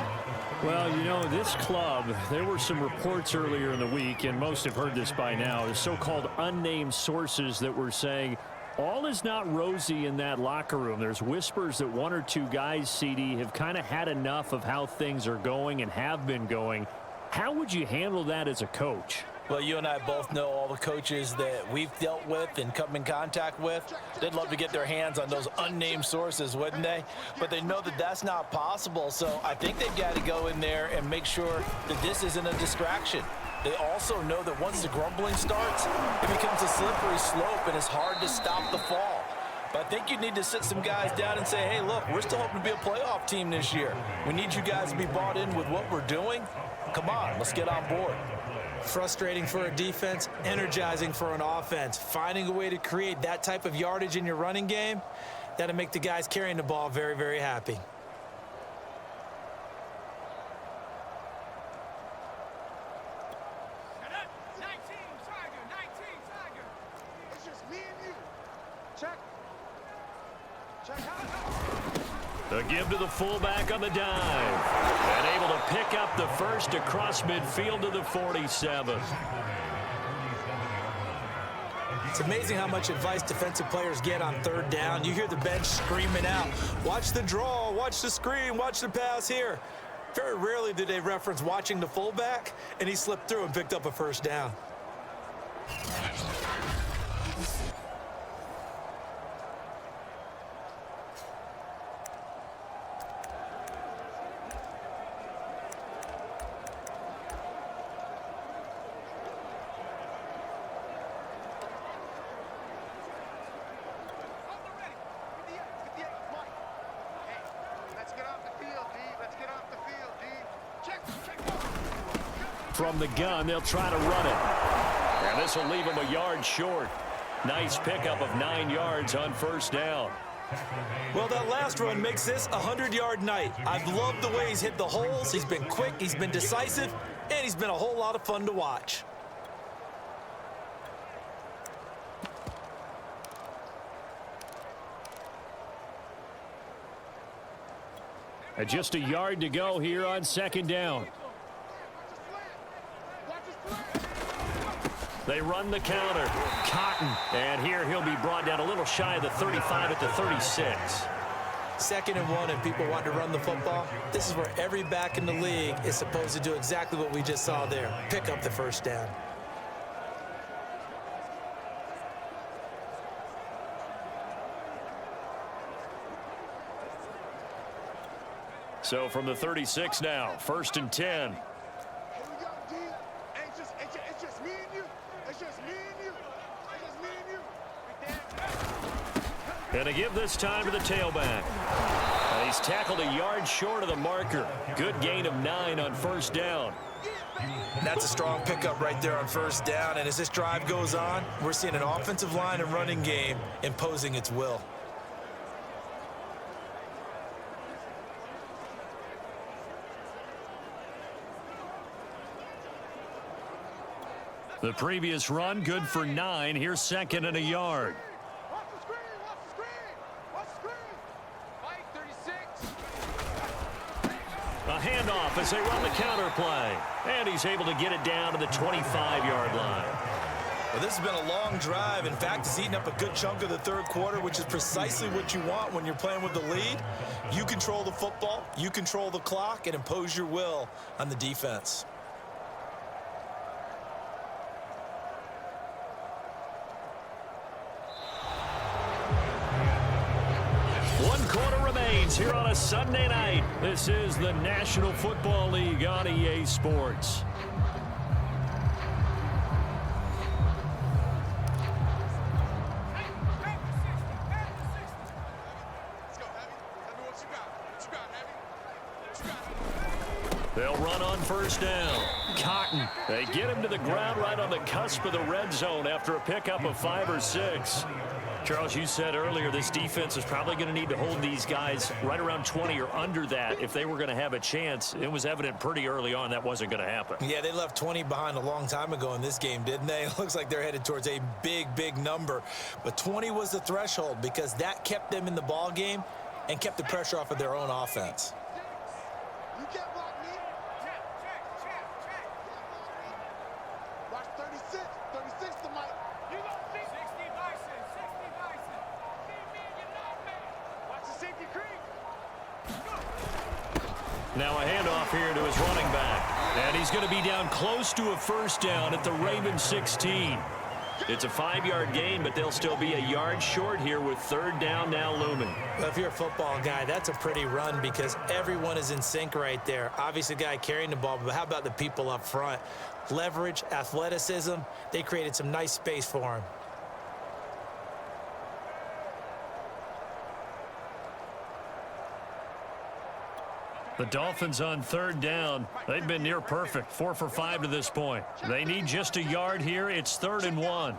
Well, you know, this club, there were some reports earlier in the week, and most have heard this by now, the so-called unnamed sources that were saying all is not rosy in that locker room. There's whispers that 1 or 2 guys, CD, have kind of had enough of how things are going and have been going. How would you handle that as a coach? Well, you and I both know all the coaches that we've dealt with and come in contact with. They'd love to get their hands on those unnamed sources, wouldn't they? But they know that that's not possible, so I think they've got to go in there and make sure that this isn't a distraction. They also know that once the grumbling starts, it becomes a slippery slope and it's hard to stop the fall. But I think you need to sit some guys down and say, hey, look, we're still hoping to be a playoff team this year. We need you guys to be bought in with what we're doing. Come on, let's get on board. Frustrating for a defense, energizing for an offense. Finding a way to create that type of yardage in your running game, that'll make the guys carrying the ball very, very happy. The give to the fullback on the dive. And able to pick up the first across midfield to the 47. It's amazing how much advice defensive players get on third down. You hear the bench screaming out, watch the draw, watch the screen, watch the pass here. Very rarely do they reference watching the fullback, and he slipped through and picked up a first down. From the gun, they'll try to run it. And this will leave him a yard short. Nice pickup of 9 yards on first down. Well, that last run makes this a 100-yard night. I've loved the way he's hit the holes. He's been quick, he's been decisive, and he's been a whole lot of fun to watch. And just a yard to go here on second down. They run the counter. Cotton. And here he'll be brought down a little shy of the 35 at the 36. 2nd and 1, and people want to run the football. This is where every back in the league is supposed to do exactly what we just saw there. Pick up the first down. So from the 36 now, 1st and 10. Here we go, D. It's just me and you. It's just me and you. It's just me and you. And to give this time to the tailback. And he's tackled a yard short of the marker. Good gain of 9 on 1st down. That's a strong pickup right there on 1st down. And as this drive goes on, we're seeing an offensive line and running game imposing its will. The previous run, good for 9. Here's 2nd and a yard. Watch the screen. Watch the screen. Watch the screen. Fight 36. A handoff as they run the counter play. And he's able to get it down to the 25-yard line. Well, this has been a long drive. In fact, it's eaten up a good chunk of the 3rd quarter, which is precisely what you want when you're playing with the lead. You control the football, you control the clock, and impose your will on the defense. Here on a Sunday night. This is the National Football League on EA Sports. They'll run on 1st down. Cotton. They get him to the ground right on the cusp of the red zone after a pickup of 5 or 6. Charles, you said earlier this defense is probably going to need to hold these guys right around 20 or under that if they were going to have a chance. It was evident pretty early on that wasn't going to happen. Yeah, they left 20 behind a long time ago in this game, didn't they? It looks like they're headed towards a big number. But 20 was the threshold because that kept them in the ball game and kept the pressure off of their own offense. You can't block me. Watch 36. 36 to Mike. You know 60 Bison. 60 Bison. Watch the safety creep. Now a handoff here to his running back. And he's going to be down close to a 1st down at the Ravens 16. It's a 5-yard gain, but they'll still be a yard short here with 3rd down now looming. Well, if you're a football guy, that's a pretty run because everyone is in sync right there. Obviously, the guy carrying the ball, but how about the people up front? Leverage, athleticism, they created some nice space for him. The Dolphins on 3rd down. They've been near perfect, 4 for 5 to this point. They need just a yard here. It's 3rd and 1.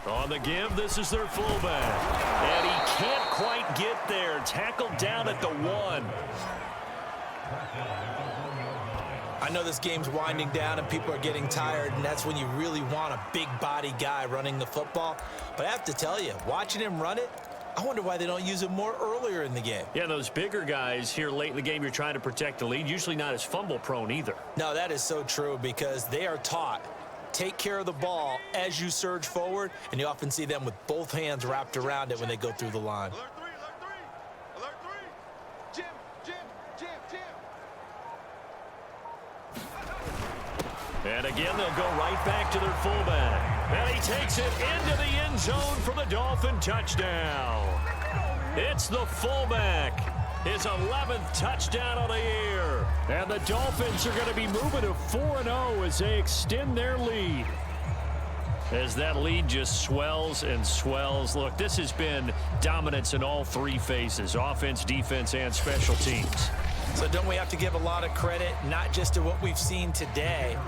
On the give, this is their fullback. And he can't quite get there. Tackled down at the 1. I know this game's winding down and people are getting tired, and that's when you really want a big body guy running the football. But I have to tell you, watching him run it, I wonder why they don't use him more earlier in the game. Yeah, those bigger guys here late in the game, you're trying to protect the lead, usually not as fumble prone either. No, that is so true because they are taught, take care of the ball as you surge forward, and you often see them with both hands wrapped around it when they go through the line. Alert 3. Alert 3. Jim. And again, they'll go right back to their fullback. And he takes it into the end zone for the Dolphin touchdown. It's the fullback. His 11th touchdown of the year. And the Dolphins are going to be moving to 4-0 as they extend their lead. As that lead just swells and swells. Look, this has been dominance in all 3 phases, offense, defense, and special teams. So don't we have to give a lot of credit, not just to what we've seen today,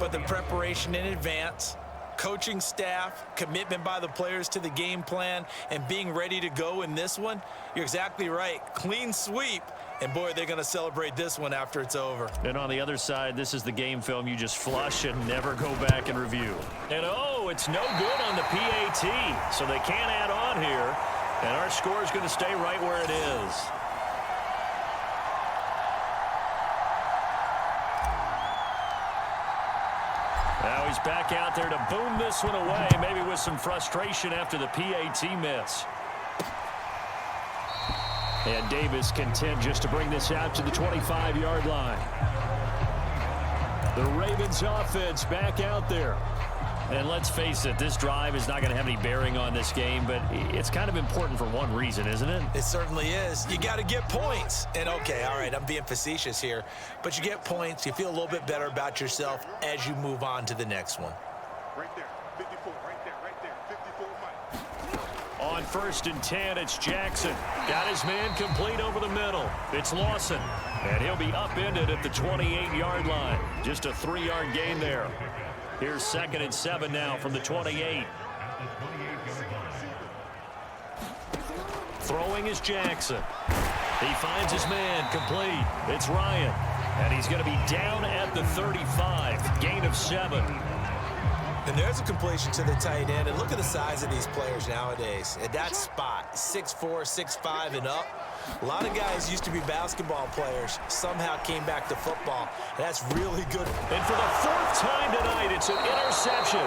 but the preparation in advance, coaching staff, commitment by the players to the game plan, and being ready to go in this one? You're exactly right. Clean sweep. And, boy, they're going to celebrate this one after it's over. And on the other side, this is the game film you just flush and never go back and review. And, oh, it's no good on the PAT, so they can't add on here. And our score is going to stay right where it is. Now he's back out there to boom this one away, maybe with some frustration after the PAT miss. And Davis content just to bring this out to the 25-yard line. The Ravens offense back out there. And let's face it, this drive is not going to have any bearing on this game, but it's kind of important for one reason, isn't it? It certainly is. You got to get points. And, okay, all right, I'm being facetious here, but you get points, you feel a little bit better about yourself as you move on to the next one. Right there, 54, right there, 54, Mike. On 1st and 10, it's Jackson. Got his man complete over the middle. It's Lawson, and he'll be upended at the 28-yard line. Just a 3-yard gain there. Here's 2nd and 7 now from the 28. Throwing is Jackson. He finds his man complete. It's Ryan. And he's going to be down at the 35. Gain of 7. And there's a completion to the tight end. And look at the size of these players nowadays. At that spot, 6'4", 6'5", and up. A lot of guys used to be basketball players, somehow came back to football. That's really good. And for the 4th time tonight, it's an interception.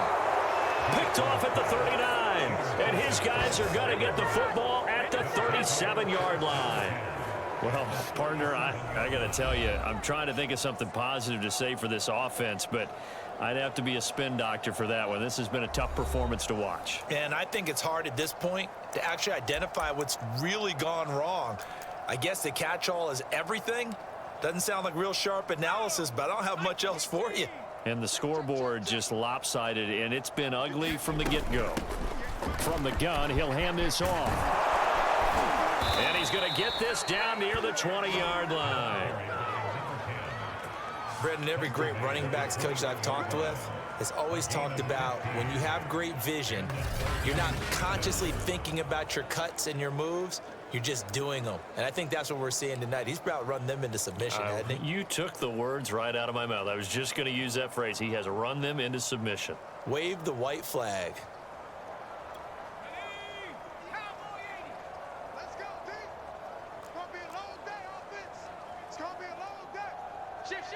Picked off at the 39. And his guys are going to get the football at the 37-yard line. Well, partner, I got to tell you, I'm trying to think of something positive to say for this offense, but I'd have to be a spin doctor for that one. This has been a tough performance to watch. And I think it's hard at this point to actually identify what's really gone wrong. I guess the catch-all is everything. Doesn't sound like real sharp analysis, but I don't have much else for you. And the scoreboard just lopsided, and it's been ugly from the get-go. From the gun, he'll hand this off. And he's going to get this down near the 20-yard line. Brendan, every great running backs coach I've talked with has always talked about when you have great vision, you're not consciously thinking about your cuts and your moves, you're just doing them. And I think that's what we're seeing tonight. He's about run them into submission, hasn't he? You took the words right out of my mouth. I was just going to use that phrase. He has run them into submission. Wave the white flag. Let's go, D. It's going to be a long day, offense. It's going to be a long day. Shift.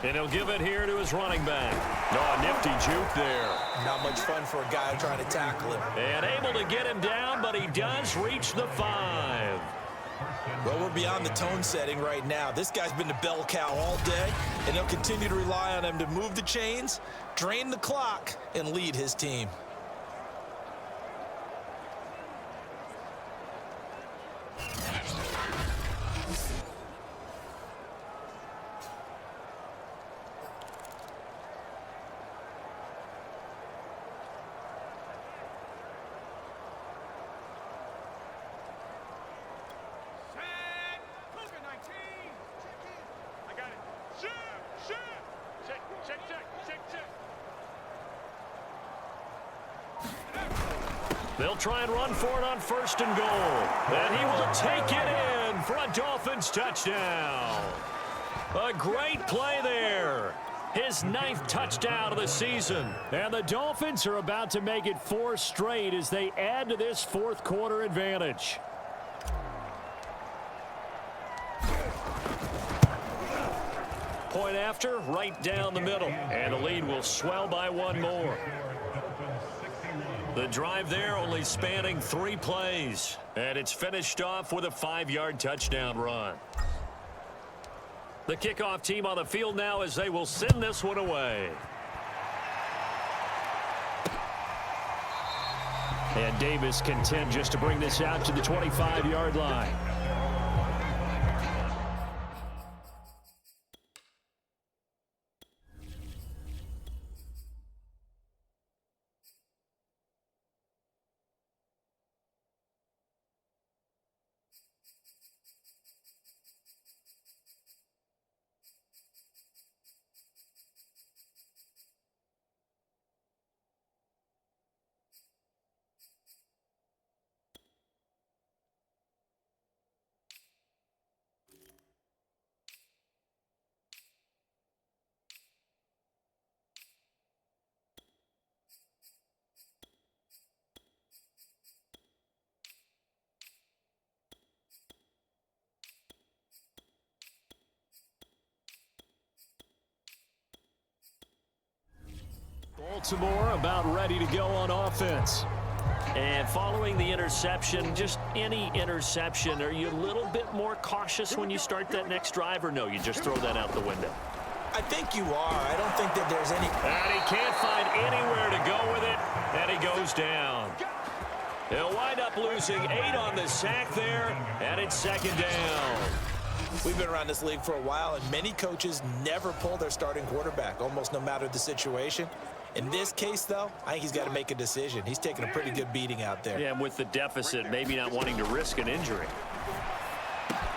And he'll give it here to his running back. Oh, nifty juke there. Not much fun for a guy trying to tackle him. And able to get him down, but he does reach the 5. Well, we're beyond the tone setting right now. This guy's been the bell cow all day, and they'll continue to rely on him to move the chains, drain the clock, and lead his team. They'll try and run for it on 1st and goal. And he will take it in for a Dolphins touchdown. A great play there. His 9th touchdown of the season. And the Dolphins are about to make it 4 straight as they add to this 4th quarter advantage. Point after, right down the middle. And the lead will swell by 1 more. The drive there only spanning 3 plays. And it's finished off with a 5-yard touchdown run. The kickoff team on the field now as they will send this one away. And Davis content just to bring this out to the 25-yard line. Baltimore about ready to go on offense. And following the interception, just any interception, are you a little bit more cautious when you start that next drive, or no, you just throw that out the window? I think you are. I don't think that there's any... And he can't find anywhere to go with it, and he goes down. He'll wind up losing 8 on the sack there, and it's second down. We've been around this league for a while, and many coaches never pull their starting quarterback, almost no matter the situation. In this case, though, I think he's got to make a decision. He's taking a pretty good beating out there. Yeah, and with the deficit, maybe not wanting to risk an injury.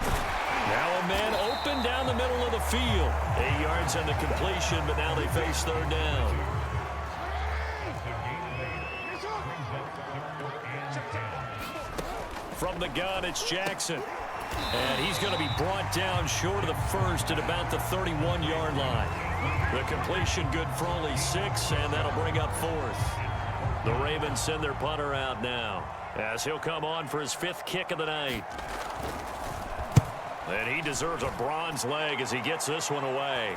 Now a man open down the middle of the field. 8 yards on the completion, but now they face third down. From the gun, it's Jackson. And he's going to be brought down short of the first at about the 31-yard line. The completion good for only 6, and that'll bring up fourth. The Ravens send their punter out now, as he'll come on for his 5th kick of the night. And he deserves a bronze leg as he gets this one away.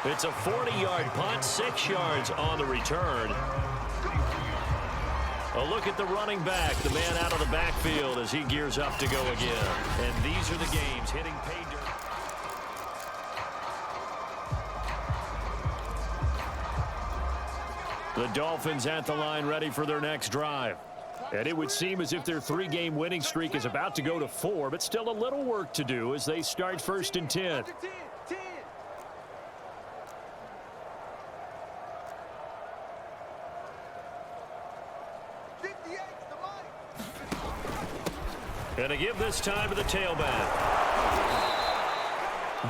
It's a 40-yard punt, 6 yards on the return. A look at the running back, the man out of the backfield as he gears up to go again. And these are the games hitting pay dirt. The Dolphins at the line ready for their next drive. And it would seem as if their 3-game winning streak is about to go to 4, but still a little work to do as they start first and 10. And to give this time to the tailback.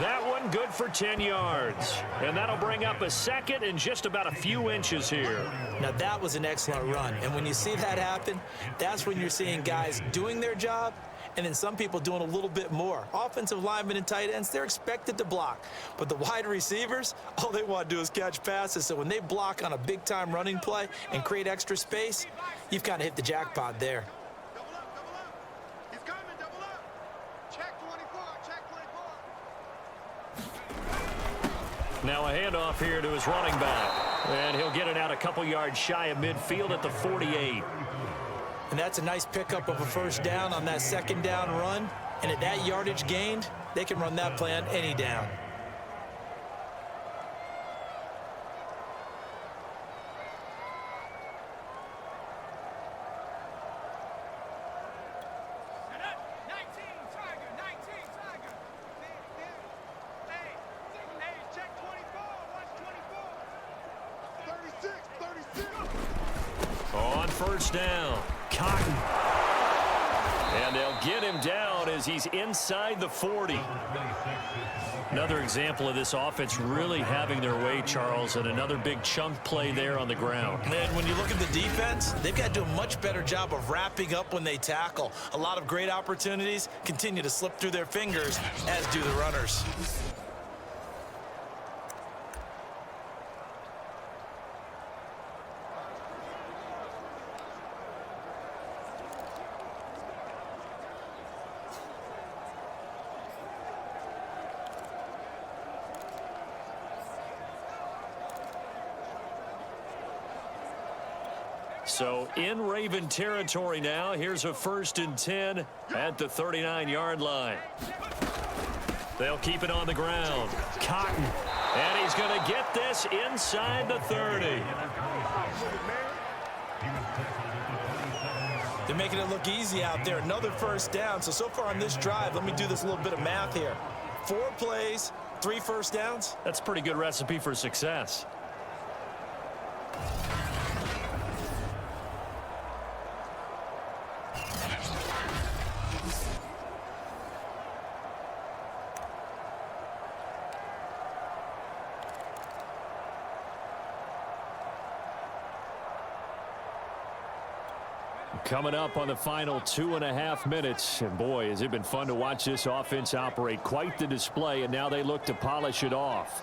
That one good for 10 yards. And that'll bring up a second and just about a few inches here. Now, that was an excellent run. And when you see that happen, that's when you're seeing guys doing their job and then some people doing a little bit more. Offensive linemen and tight ends, they're expected to block. But the wide receivers, all they want to do is catch passes. So when they block on a big-time running play and create extra space, you've kind of hit the jackpot there. Now a handoff here to his running back. And he'll get it out a couple yards shy of midfield at the 48. And that's a nice pickup of a first down on that second down run. And at that yardage gained, they can run that play on any down. First down, Cotton. And they'll get him down as he's inside the 40. Another example of this offense really having their way, Charles, and another big chunk play there on the ground. And when you look at the defense, they've got to do a much better job of wrapping up when they tackle. A lot of great opportunities continue to slip through their fingers, as do the runners. So in Raven territory now, here's a 1st and 10 at the 39-yard line. They'll keep it on the ground. Cotton. And he's going to get this inside the 30. They're making it look easy out there. Another first down. So far on this drive, let me do this little bit of math here. 4 plays, 3 first downs. That's a pretty good recipe for success. Coming up on the final 2.5 minutes. And boy, has it been fun to watch this offense operate. Quite the display, and now they look to polish it off.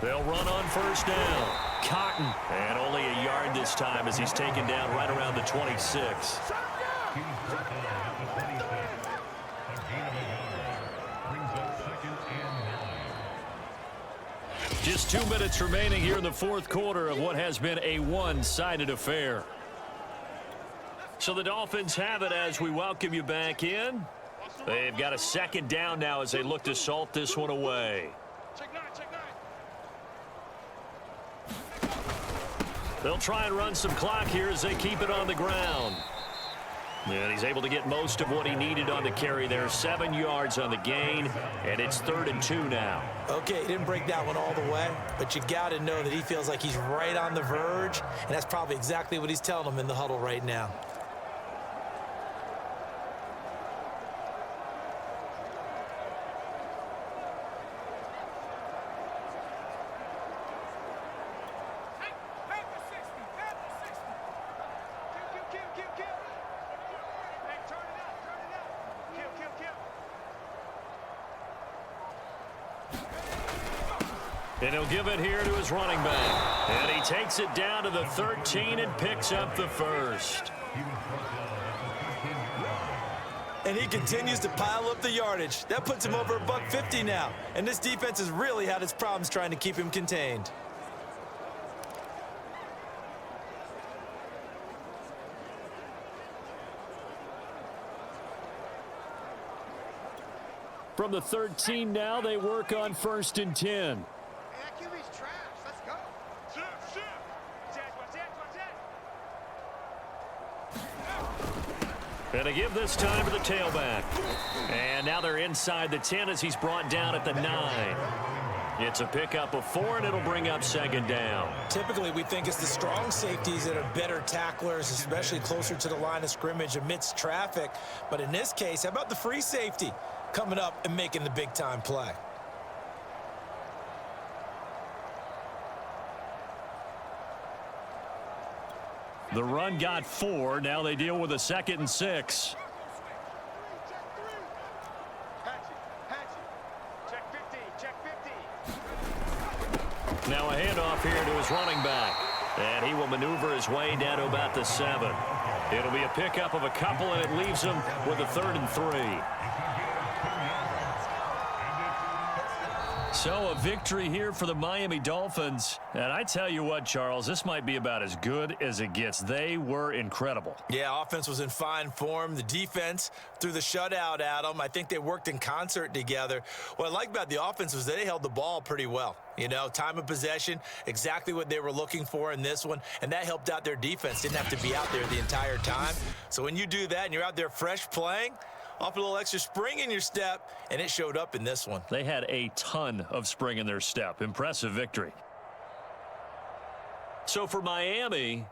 They'll run on first down. Cotton. And only a yard this time as he's taken down right around the 26. Just 2 minutes remaining here in the fourth quarter of what has been a one-sided affair. So the Dolphins have it as we welcome you back in. They've got a second down now as they look to salt this one away. They'll try and run some clock here as they keep it on the ground. And he's able to get most of what he needed on the carry there. 7 yards on the gain, and it's 3rd and 2 now. Okay, he didn't break that one all the way, but you got to know that he feels like he's right on the verge, and that's probably exactly what he's telling them in the huddle right now. And he'll give it here to his running back. And he takes it down to the 13 and picks up the first. And he continues to pile up the yardage. That puts him over $150 now. And this defense has really had its problems trying to keep him contained. From the 13 now, they work on 1st and 10. QB's trash. Let's go. And they give this time to the tailback. And now they're inside the 10 as he's brought down at the 9. It's a pickup of 4, and it'll bring up 2nd down. Typically, we think it's the strong safeties that are better tacklers, especially closer to the line of scrimmage amidst traffic. But in this case, how about the free safety coming up and making the big-time play? The run got 4. Now they deal with a 2nd and 6. Now a handoff here to his running back. And he will maneuver his way down to about the 7. It'll be a pickup of a couple, and it leaves him with a 3rd and 3. So a victory here for the Miami Dolphins. And I tell you what, Charles, this might be about as good as it gets. They were incredible. Yeah, offense was in fine form. The defense threw the shutout at them. I think they worked in concert together. What I like about the offense was they held the ball pretty well. You know, time of possession, exactly what they were looking for in this one, and that helped out their defense. Didn't have to be out there the entire time. So when you do that and you're out there fresh playing, off a little extra spring in your step, and it showed up in this one. They had a ton of spring in their step. Impressive victory. So for Miami,